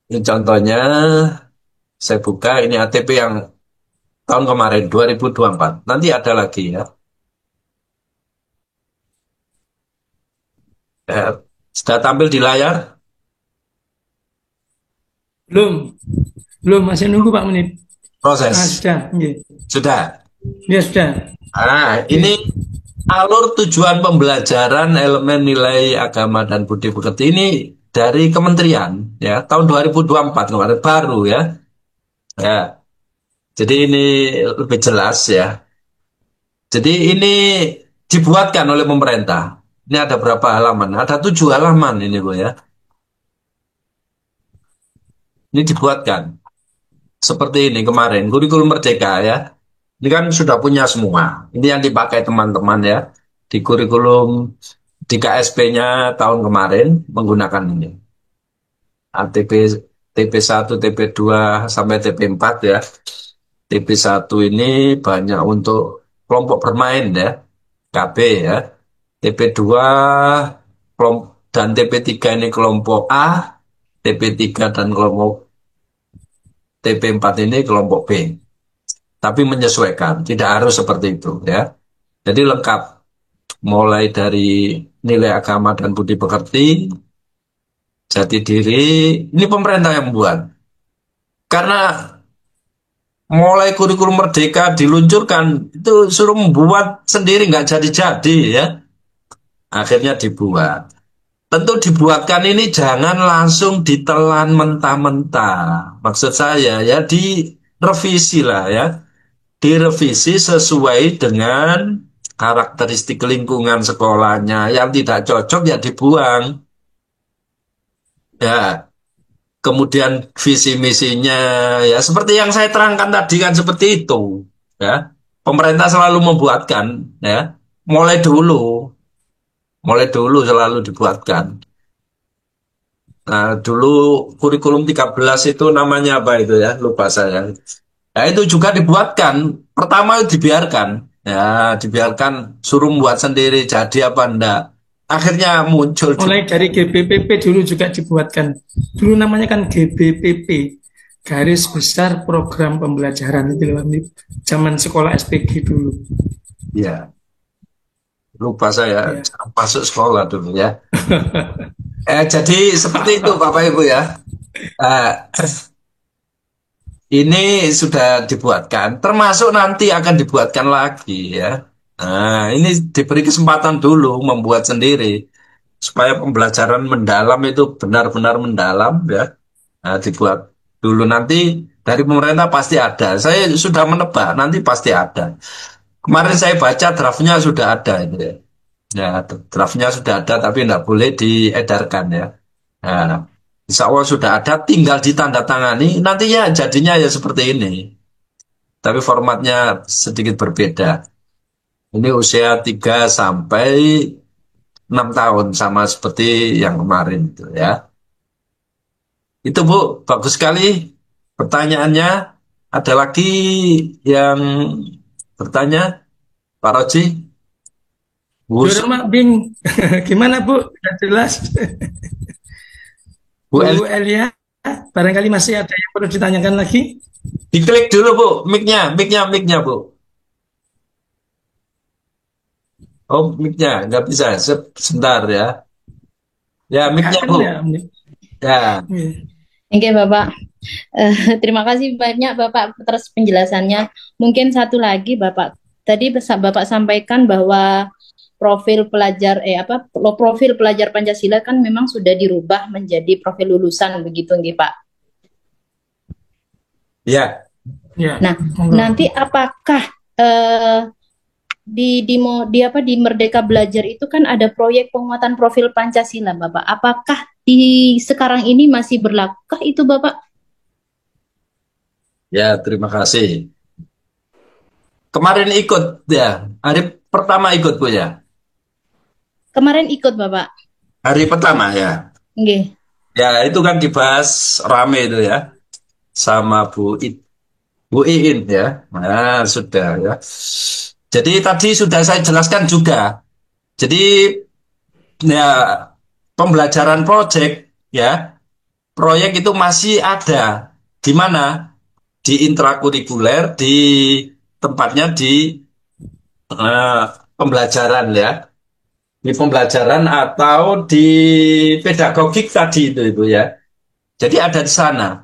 ini contohnya saya buka ini ATP yang tahun kemarin 2024. Nanti ada lagi ya. Sudah tampil di layar? Belum, belum masih nunggu Pak Menit. Proses. Sudah, ya. Sudah. Ya sudah. Ini alur tujuan pembelajaran elemen nilai agama dan budi pekerti ini dari kementerian ya tahun 2024 kemarin baru ya. Ya. Jadi ini lebih jelas ya. Jadi ini dibuatkan oleh pemerintah. Ini ada berapa halaman? Ada 7 halaman ini Bu ya. Ini dibuatkan. Seperti ini kemarin, kurikulum merdeka ya. Ini kan sudah punya semua. Ini yang dipakai teman-teman ya. Di kurikulum di KSP-nya tahun kemarin menggunakan ini. ATP TP1, TP2 sampai TP4 ya. TP1 ini banyak untuk kelompok bermain ya. KB ya. TP2 dan TP3 ini kelompok A, TP3 dan kelompok TP4 ini kelompok B. Tapi menyesuaikan, tidak harus seperti itu ya. Jadi lengkap, mulai dari nilai agama dan budi pekerti, jati diri, ini pemerintah yang membuat. Karena mulai kurikulum merdeka diluncurkan, itu suruh membuat sendiri, nggak jadi-jadi ya. Akhirnya dibuat. Tentu dibuatkan ini jangan langsung ditelan mentah-mentah. Maksud saya ya direvisi lah ya. Direvisi sesuai dengan karakteristik lingkungan sekolahnya. Yang tidak cocok ya dibuang. Ya, kemudian visi misinya ya seperti yang saya terangkan tadi kan seperti itu. Ya, pemerintah selalu membuatkan ya. Mulai dulu selalu dibuatkan. Nah, dulu kurikulum 13 itu namanya apa itu ya? Lupa saya. Nah, itu juga dibuatkan. Pertama dibiarkan. Ya, dibiarkan suruh buat sendiri jadi apa enggak. Akhirnya muncul Mulai dari GBPP dulu juga dibuatkan. Dulu namanya kan GBPP, Garis Besar Program Pembelajaran itu loh, zaman sekolah SPG dulu. ya, lupa saya Ya. masuk sekolah dulu ya. Jadi seperti itu Bapak Ibu ya. Eh, ini sudah dibuatkan, termasuk nanti akan dibuatkan lagi ya. Nah, ini diberi kesempatan dulu membuat sendiri supaya pembelajaran mendalam itu benar-benar mendalam ya. Nah, dibuat dulu nanti dari pemerintah pasti ada. Saya sudah menebak nanti pasti ada. Kemarin saya baca draftnya sudah ada itu ya. Ya, draftnya sudah ada tapi tidak boleh diedarkan ya. Nah, insya Allah sudah ada, tinggal ditandatangani. Nantinya jadinya ya seperti ini. Tapi formatnya sedikit berbeda. Ini usia 3 sampai 6 tahun, sama seperti yang kemarin itu ya. Itu Bu, bagus sekali pertanyaannya. Ada lagi yang bertanya, Pak Roji? Bu, Jurang Mak Bing, gimana Bu? Sudah jelas. Bu El, Bu Elia, barangkali masih ada yang perlu ditanyakan lagi? diklik dulu Bu, mic-nya Bu. Oh, mic-nya nggak bisa, sebentar ya. Ya, mic-nya Akan Bu. ya. Ya, Iya. Oke, Bapak. Terima kasih banyak Bapak atas penjelasannya. Mungkin satu lagi Bapak, tadi Bapak sampaikan bahwa profil pelajar Pancasila kan memang sudah dirubah menjadi profil lulusan begitu nggih, Pak. ya, Ya, Nah, monggo. nanti apakah di Merdeka Belajar itu kan ada proyek penguatan profil Pancasila, Bapak. Apakah di sekarang ini masih berlaku itu, Bapak? ya, terima kasih. Kemarin ikut ya, hari pertama ikut Bu ya. Kemarin ikut, Bapak. Hari pertama ya. Nggih. Ya, itu kan dibahas rame itu ya, sama Bu Iin ya. Nah, sudah ya. Jadi tadi sudah saya jelaskan juga. Jadi ya, pembelajaran proyek itu masih ada. Di mana? Di intrakurikuler, di tempatnya di eh, pembelajaran ya. Di pembelajaran atau di pedagogik tadi itu Ibu ya. Jadi ada di sana.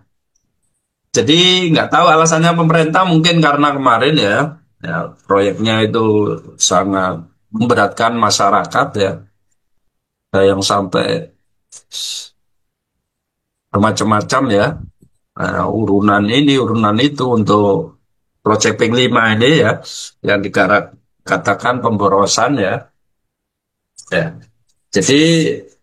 Jadi nggak tahu alasannya pemerintah, mungkin karena kemarin ya proyeknya itu sangat memberatkan masyarakat ya. Ada yang sampai bermacam-macam ya. Nah, urunan ini, urunan itu untuk proyek P5 ini ya, yang dikatakan pemborosan ya. Ya. Jadi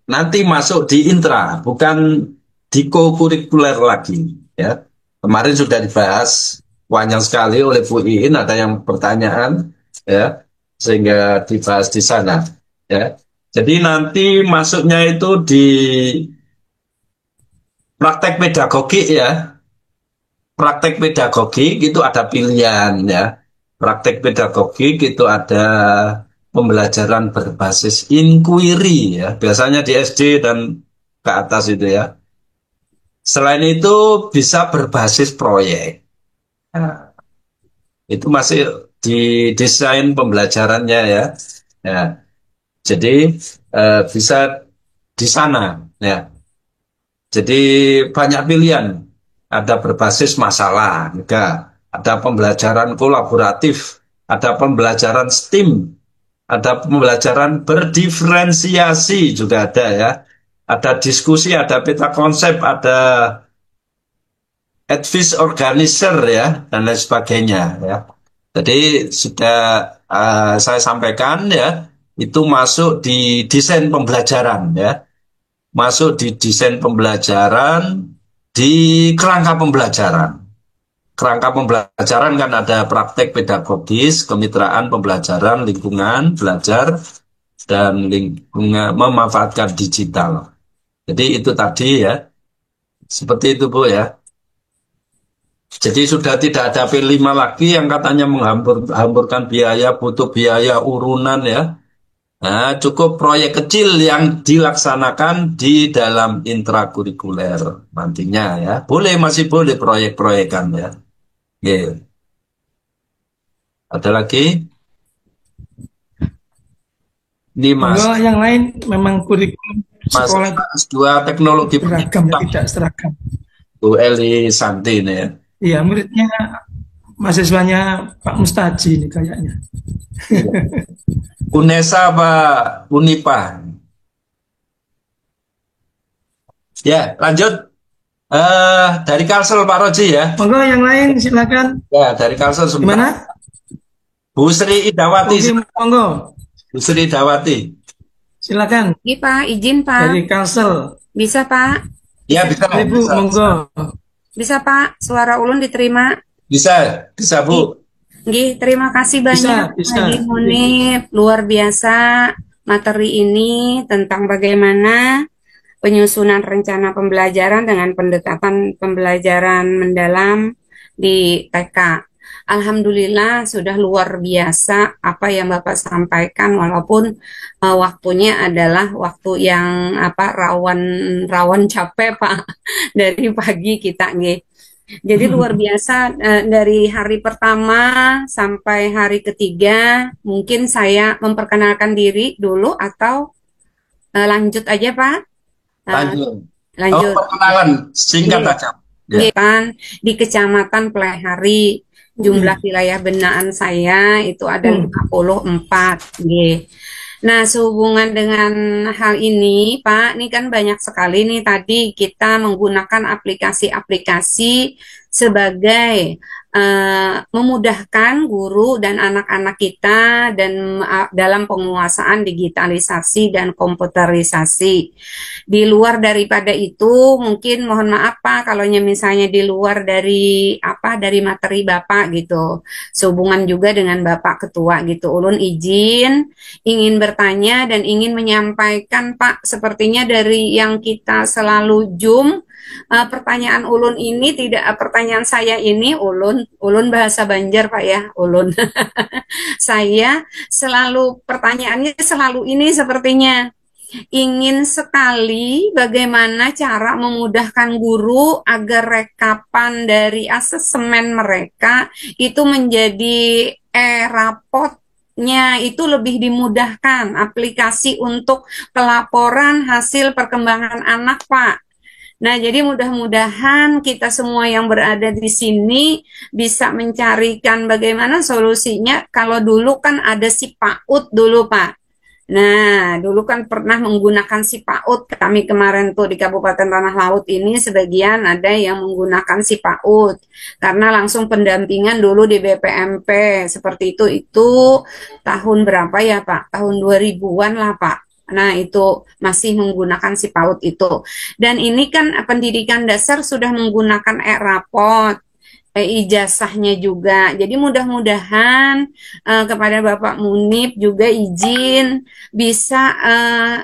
nanti masuk di intra, bukan di co-kurikuler lagi ya. Kemarin sudah dibahas panjang sekali oleh Bu Iin, ada yang pertanyaan ya, sehingga dibahas di sana ya. Jadi nanti masuknya itu di praktek pedagogik ya. Praktek pedagogik itu ada pilihan ya. Praktek pedagogik itu ada pembelajaran berbasis inquiry ya. Biasanya di SD dan ke atas itu ya. Selain itu bisa berbasis proyek. Nah, itu masih di desain pembelajarannya ya. Ya, jadi bisa di sana ya. Jadi banyak pilihan. Ada berbasis masalah, juga ada pembelajaran kolaboratif, ada pembelajaran STEAM, ada pembelajaran berdiferensiasi juga ada ya. Ada diskusi, ada peta konsep, ada advice organizer ya, dan lain sebagainya ya. Jadi sudah saya sampaikan ya, itu masuk di desain pembelajaran ya. Masuk di desain pembelajaran, di kerangka pembelajaran. Kerangka pembelajaran kan ada praktek pedagogis, kemitraan pembelajaran, lingkungan belajar, dan lingkungan memanfaatkan digital. Jadi itu tadi ya, seperti itu Bu ya. Jadi sudah tidak ada P5 lagi yang katanya menghamburkan biaya, butuh biaya urunan ya. Nah, cukup proyek kecil yang dilaksanakan di dalam intrakurikuler nantinya ya. Boleh, masih boleh proyek-proyekan ya. Yeah. Ada lagi? Ini Mas, Monggo yang lain memang kurikulum Mas sekolah itu S2 teknologi beragam ya, pendidikan, tidak seragam. Bu Eli Santi nih ya. Iya, muridnya mahasiswanya Pak Mustaji ini kayaknya. Unesa apa Unipa? Ya, lanjut. Dari Kalsel Pak Roji ya. Monggo yang lain silakan. Ya, dari Kalsel sebentar. Gimana? Bu Sri Idawati. Oke, monggo. Bu Sri Idawati. Silakan Iya Pak, izin Pak. dari Kalsel. Bisa Pak? Ya, bisa. Ibu, Bisa, monggo. Bisa Pak? Suara ulun diterima? bisa Bu. Nggih, terima kasih banyak Bisa. Haji Munib, luar biasa materi ini tentang bagaimana penyusunan rencana pembelajaran dengan pendekatan pembelajaran mendalam di TK. Alhamdulillah sudah luar biasa apa yang Bapak sampaikan, walaupun waktunya adalah waktu yang rawan capek Pak dari pagi kita nggih. Jadi luar biasa dari hari pertama sampai hari ketiga. Mungkin saya memperkenalkan diri dulu atau lanjut aja Pak. Lanjut. Perkenalan singkat aja. Ya. Di Kecamatan Plehari, jumlah wilayah binaan saya itu ada 54. Nah, sehubungan dengan hal ini, Pak, ini kan banyak sekali nih tadi kita menggunakan aplikasi-aplikasi sebagai memudahkan guru dan anak-anak kita dan dalam penguasaan digitalisasi dan komputerisasi. Di luar daripada itu, mungkin mohon maaf Pak, kalau misalnya di luar dari materi Bapak gitu, sehubungan juga dengan Bapak Ketua gitu, ulun izin ingin bertanya dan ingin menyampaikan Pak, sepertinya dari yang kita selalu Zoom, pertanyaan ulun ini tidak pertanyaan saya ini ulun bahasa Banjar Pak ya, ulun. Saya selalu pertanyaannya selalu ini sepertinya. Ingin sekali bagaimana cara memudahkan guru agar rekapan dari asesmen mereka itu menjadi rapotnya itu lebih dimudahkan, aplikasi untuk pelaporan hasil perkembangan anak Pak. Nah, jadi mudah-mudahan kita semua yang berada di sini bisa mencarikan bagaimana solusinya. Kalau dulu kan ada si PAUD dulu, Pak. Nah, dulu kan pernah menggunakan si PAUD. Kami kemarin tuh di Kabupaten Tanah Laut ini sebagian ada yang menggunakan si PAUD. Karena langsung pendampingan dulu di BPMP. Seperti itu tahun berapa ya, Pak? Tahun 2000-an lah, Pak. Nah, itu masih menggunakan si PAUD itu. Dan ini kan pendidikan dasar sudah menggunakan e-rapot, ijazahnya juga. Jadi mudah-mudahan kepada Bapak Munib juga izin bisa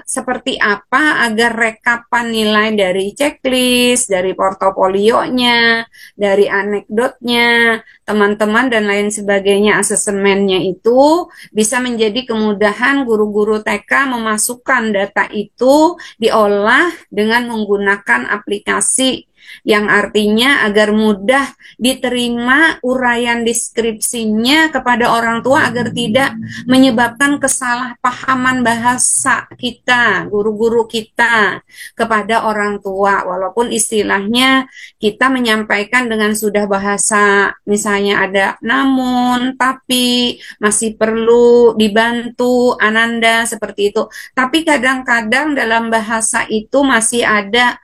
seperti apa agar rekapan nilai dari checklist, dari portofolionya, dari anekdotnya, teman-teman dan lain sebagainya, asesmennya itu bisa menjadi kemudahan guru-guru TK memasukkan data itu diolah dengan menggunakan aplikasi yang artinya agar mudah diterima uraian deskripsinya kepada orang tua agar tidak menyebabkan kesalahpahaman bahasa kita, guru-guru kita kepada orang tua, walaupun istilahnya kita menyampaikan dengan sudah bahasa misalnya ada namun, tapi, masih perlu dibantu, ananda seperti itu. Tapi kadang-kadang dalam bahasa itu masih ada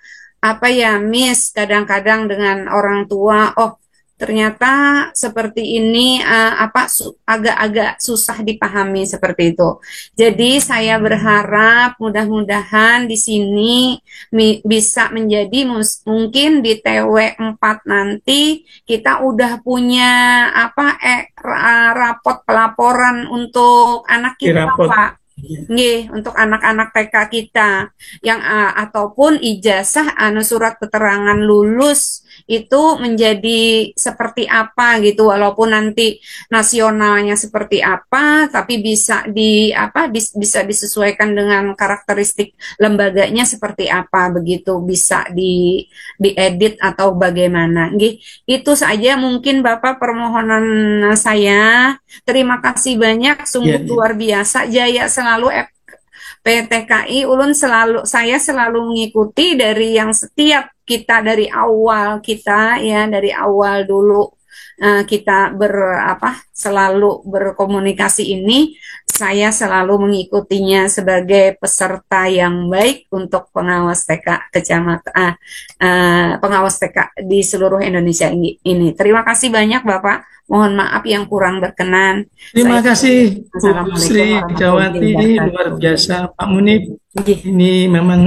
miss kadang-kadang dengan orang tua, ternyata seperti ini agak-agak susah dipahami seperti itu. Jadi saya berharap mudah-mudahan di sini bisa menjadi mungkin di TW 4 nanti kita udah punya rapot pelaporan untuk anak kita Pak. Nggih, untuk anak-anak TK kita yang ataupun ijazah surat keterangan lulus itu menjadi seperti apa gitu, walaupun nanti nasionalnya seperti apa tapi bisa bisa disesuaikan dengan karakteristik lembaganya seperti apa, begitu bisa diedit atau bagaimana. Nggih, itu saja mungkin Bapak permohonan saya. Terima kasih banyak, sungguh luar biasa. Jaya selalu PTKI saya selalu mengikuti dari yang setiap kita dari awal kita ya, dari awal dulu kita selalu berkomunikasi ini, saya selalu mengikutinya sebagai peserta yang baik untuk pengawas TK pengawas TK di seluruh Indonesia ini. Terima kasih banyak Bapak. Mohon maaf yang kurang berkenan. Terima Saya kasih Bu Assalamualaikum Sri warahmatullahi Dawati, luar wabarakatuh. biasa. Pak Munib, Nggih, ini memang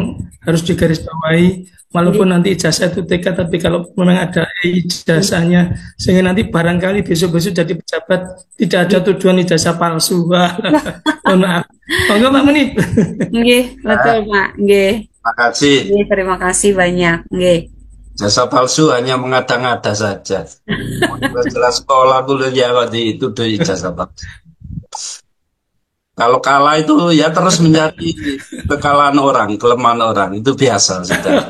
harus digarisbawahi. Walaupun nanti ijazah itu TK, tapi kalau memang ada ijazahnya, sehingga nanti barangkali besok-besok jadi pejabat tidak ada tujuan ijazah palsu. Wah, mohon maaf. Monggo Pak Munib. nggih, betul Pak. Nggih. Terima kasih. Nggih, terima kasih banyak. Nggih. Jasa palsu hanya mengada-ngada saja. Jelas sekolah kuliah waktu itu tuh ijazah palsu. Kalau kalah itu ya terus mencari kekalahan orang, kelemahan orang, itu biasa sudah.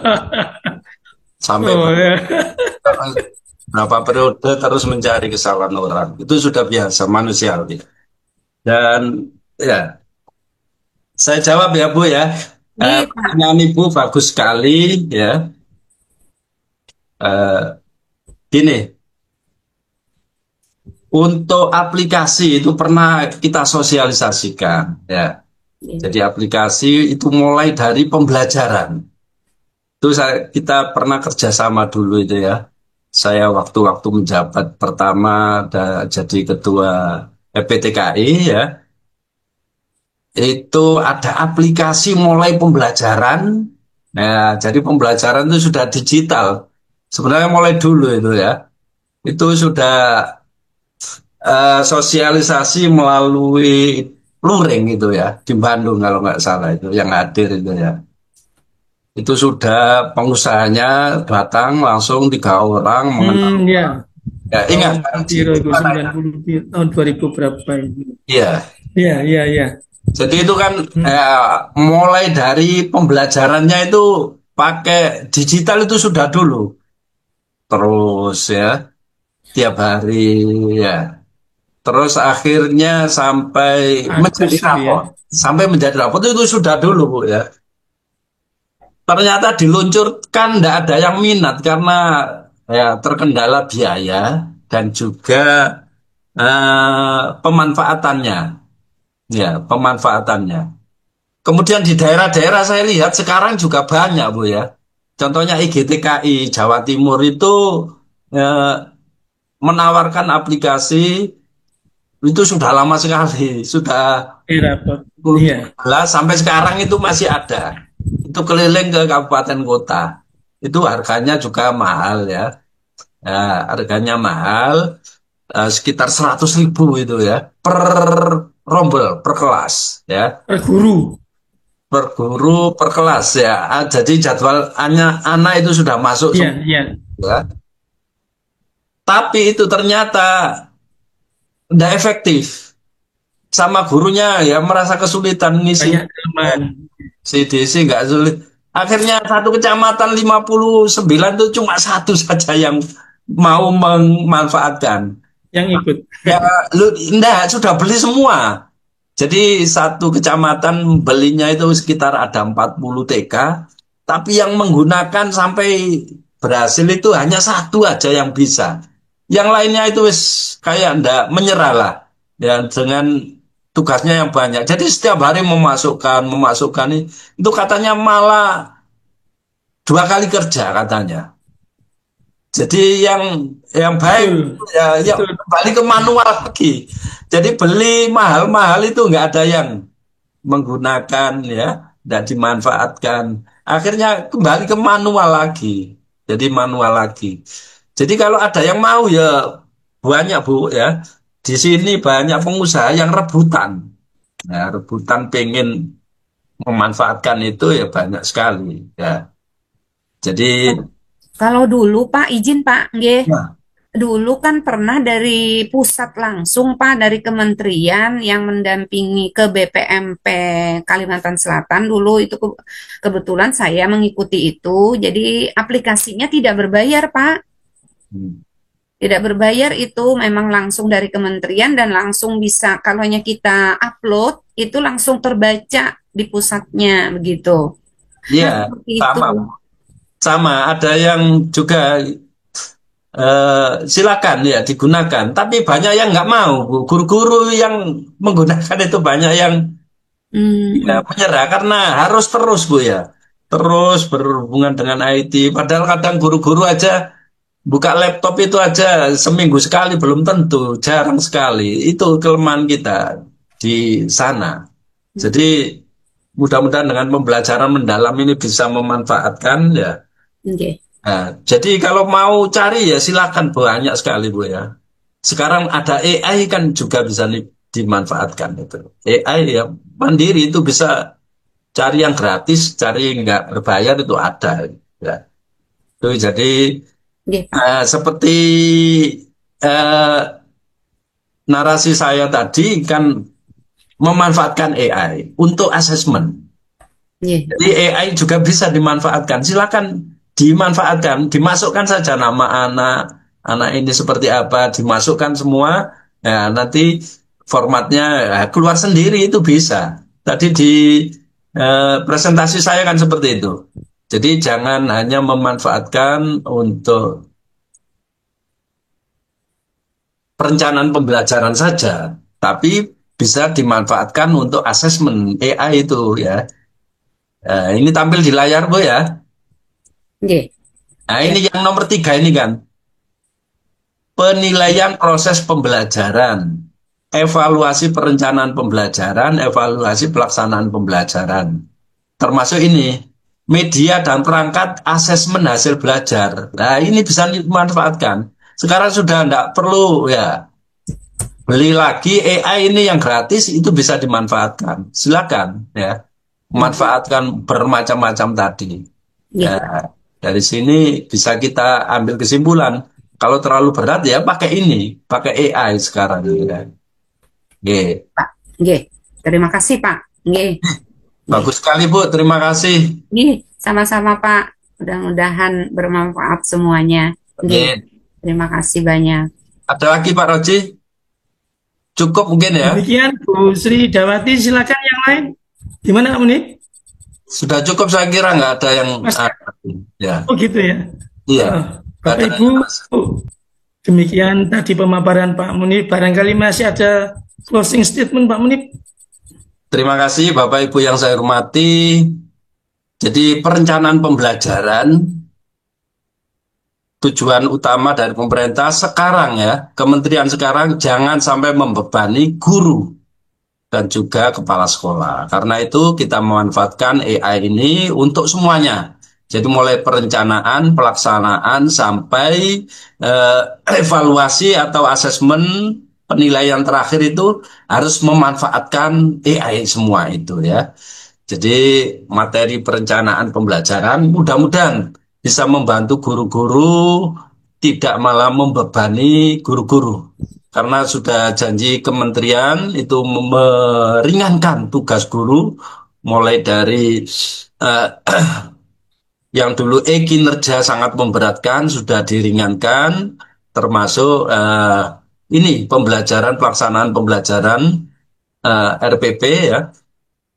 Sampai Oh ya. berapa periode terus mencari kesalahan orang, itu sudah biasa manusiawi. Dan ya, saya jawab ya Bu ya. Nggih, Pak. Pertanyaan Ibu bagus sekali ya. Gini, untuk aplikasi itu pernah kita sosialisasikan ya. Jadi aplikasi itu mulai dari pembelajaran. Itu kita pernah kerjasama dulu itu ya. Saya waktu-waktu menjabat pertama jadi ketua EPTKI ya. Itu ada aplikasi mulai pembelajaran. Nah, jadi pembelajaran itu sudah digital. Sebenarnya mulai dulu itu ya. Itu sudah sosialisasi melalui luring itu ya. Di Bandung kalau nggak salah itu yang hadir itu ya. Itu sudah pengusahanya datang langsung 3 orang mengenal. Ya. Ya, ingat kan? Tahun 90, tahun 2000 berapa ini? Iya. Iya. Jadi itu kan mulai dari pembelajarannya itu pakai digital itu sudah dulu. Terus ya, tiap hari ya. Terus akhirnya sampai menjadi rapor. Sampai menjadi rapor itu sudah dulu Bu ya. Ternyata diluncurkan tidak ada yang minat karena ya terkendala biaya dan juga pemanfaatannya. Ya, pemanfaatannya. Kemudian di daerah-daerah saya lihat sekarang juga banyak Bu ya. Contohnya IGTKI Jawa Timur itu menawarkan aplikasi itu sudah lama sekali, sudah sampai sekarang itu masih ada. Itu keliling ke kabupaten kota. Itu harganya juga mahal ya. Harganya mahal sekitar 100.000 itu ya per rombel, per kelas ya. Per guru, per kelas ya. Jadi jadwal anak itu sudah masuk semua. Ya. Tapi itu ternyata tidak efektif. Sama gurunya ya merasa kesulitan ngisi. CDC nggak sulit. Akhirnya satu kecamatan 59 itu cuma satu saja yang mau memanfaatkan. Yang ikut. Ya, enggak, sudah beli semua. Jadi satu kecamatan belinya itu sekitar ada 40 TK. Tapi yang menggunakan sampai berhasil itu hanya satu aja yang bisa. Yang lainnya itu kayak enggak menyerah lah. Ya, dengan tugasnya yang banyak. Jadi setiap hari memasukkan itu katanya malah 2 kali kerja katanya. Jadi yang baik ya kembali ke manual lagi. Jadi beli mahal-mahal itu nggak ada yang menggunakan ya, nggak dimanfaatkan. Akhirnya kembali ke manual lagi. Jadi manual lagi. Jadi kalau ada yang mau ya banyak Bu ya. Di sini banyak pengusaha yang rebutan. Nah, rebutan pengen memanfaatkan itu ya banyak sekali ya. Jadi kalau dulu Pak, izin Pak, nggih. Nah. Dulu kan pernah dari pusat langsung Pak, dari kementerian yang mendampingi ke BPMP Kalimantan Selatan dulu itu kebetulan saya mengikuti itu. Jadi aplikasinya tidak berbayar Pak. Tidak berbayar, itu memang langsung dari kementerian dan langsung bisa kalau hanya kita upload itu langsung terbaca di pusatnya begitu. Iya, sama ada yang juga silakan ya digunakan, tapi banyak yang nggak mau Bu. Guru-guru yang menggunakan itu banyak yang ya, menyerah karena harus terus Bu ya, terus berhubungan dengan IT. Padahal kadang guru-guru aja buka laptop itu aja seminggu sekali belum tentu, jarang sekali. Itu kelemahan kita di sana. Jadi mudah-mudahan dengan pembelajaran mendalam ini bisa memanfaatkan ya. Nggih. Nah, jadi kalau mau cari ya silakan, banyak sekali Bu ya. Sekarang ada AI kan juga bisa dimanfaatkan itu. AI ya mandiri itu bisa cari yang gratis, cari yang nggak berbayar itu ada. Ya. Itu jadi Nggih, Pak. seperti eh, narasi saya tadi kan memanfaatkan AI untuk asesmen. Nggih. Jadi AI juga bisa dimanfaatkan. Silakan dimanfaatkan, dimasukkan saja nama anak ini seperti apa, dimasukkan semua. Ya, nanti formatnya keluar sendiri itu bisa. Tadi di presentasi saya kan seperti itu. Jadi jangan hanya memanfaatkan untuk perencanaan pembelajaran saja, tapi bisa dimanfaatkan untuk asesmen AI itu ya. Ini tampil di layar Bu ya. Nggih. Nah Ya. ini yang nomor 3 ini kan. Penilaian proses pembelajaran, evaluasi perencanaan pembelajaran, evaluasi pelaksanaan pembelajaran. Termasuk ini, media dan perangkat asesmen hasil belajar. Nah ini bisa dimanfaatkan. Sekarang sudah tidak perlu ya beli lagi AI ini yang gratis, itu bisa dimanfaatkan. Silakan ya, manfaatkan bermacam-macam tadi. Nggih. Ya, dari sini bisa kita ambil kesimpulan. Kalau terlalu berat ya pakai ini, pakai AI sekarang. Ya. Oke. Pak. Nggih. Terima kasih, Pak. Nggih. Bagus sekali Bu, terima kasih. Nggih, sama-sama Pak. Mudah-mudahan bermanfaat semuanya. Nggih, Oke. terima kasih banyak. Ada lagi Pak Roji? Cukup mungkin ya? Demikian Bu Sri Dawati, silakan yang lain. Gimana Munib? Sudah cukup saya kira, nggak ada yang Mas, ya. oh gitu ya. Iya. Nggak Bapak ada Ibu, demikian tadi pemaparan Pak Munib. Barangkali masih ada closing statement Pak Munib. Terima kasih Bapak Ibu yang saya hormati. Jadi perencanaan pembelajaran tujuan utama dari pemerintah sekarang ya, kementerian sekarang jangan sampai membebani guru dan juga kepala sekolah. Karena itu kita memanfaatkan AI ini untuk semuanya. Jadi mulai perencanaan, pelaksanaan sampai evaluasi atau asesmen penilaian terakhir itu harus memanfaatkan AI semua itu ya. Jadi materi perencanaan pembelajaran mudah-mudahan bisa membantu guru-guru, tidak malah membebani guru-guru. Karena sudah janji kementerian itu meringankan tugas guru, mulai dari yang dulu kinerja sangat memberatkan, sudah diringankan, termasuk ini pembelajaran, pelaksanaan pembelajaran RPP ya,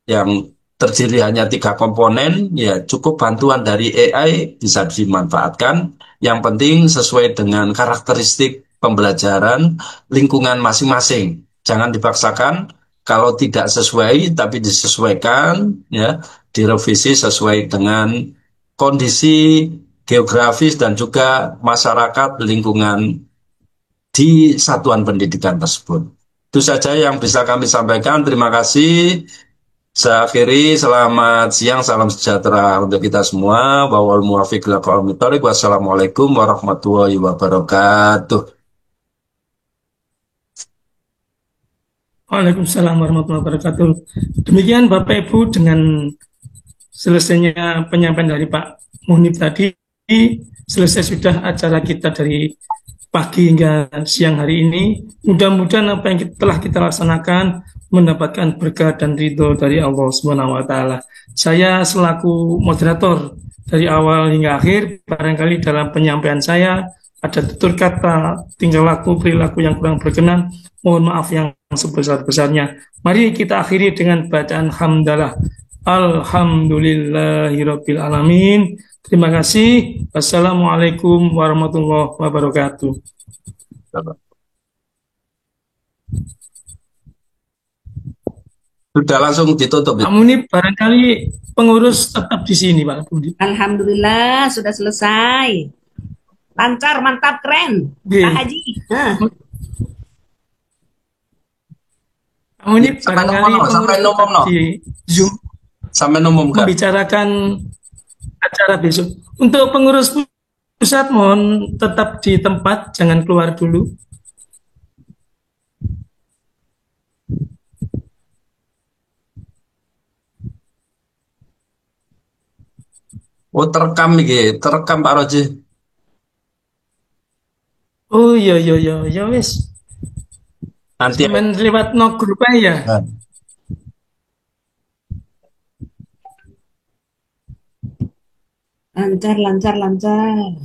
yang terdiri hanya 3 komponen, ya cukup bantuan dari AI bisa dimanfaatkan. Yang penting sesuai dengan karakteristik pembelajaran lingkungan masing-masing. Jangan dipaksakan, kalau tidak sesuai tapi disesuaikan, ya direvisi sesuai dengan kondisi geografis dan juga masyarakat lingkungan di satuan pendidikan tersebut. Itu saja yang bisa kami sampaikan. Terima kasih. Saya akhiri, selamat siang, salam sejahtera untuk kita semua. Wal muwaffiq ila aqwamit thoriq. Wassalamualaikum warahmatullahi wabarakatuh. Waalaikumsalam warahmatullahi wabarakatuh. Demikian Bapak Ibu, dengan selesainya penyampaian dari Pak Munib tadi, selesai sudah acara kita dari pagi hingga siang hari ini. Mudah-mudahan apa yang telah kita laksanakan mendapatkan berkah dan ridho dari Allah Subhanahu wa taala. Saya selaku moderator dari awal hingga akhir, barangkali dalam penyampaian saya ada tutur kata, tingkah laku, perilaku yang kurang berkenan, mohon maaf yang sebesar-besarnya. Mari kita akhiri dengan bacaan hamdalah. Alhamdulillahirabbil alamin. Terima kasih. Wassalamualaikum warahmatullahi wabarakatuh. Sudah langsung ditutup. Pak Munib, barangkali pengurus tetap di sini, Pak Munib. Alhamdulillah sudah selesai. Lancar, mantap, keren. Pak Nggih. Haji. Hah. Kamu ini Sampai barangkali nomor no, sampai pengurus nomor no, di Zoom sampai umumkan. membicarakan acara besok. Untuk pengurus pusat mohon tetap di tempat, jangan keluar dulu. Oh terekam nih, terekam Pak Roji. Oh iya wes. Nanti Cuman lewat no grup aja ya. Nah, Lancar, lancar, lancar.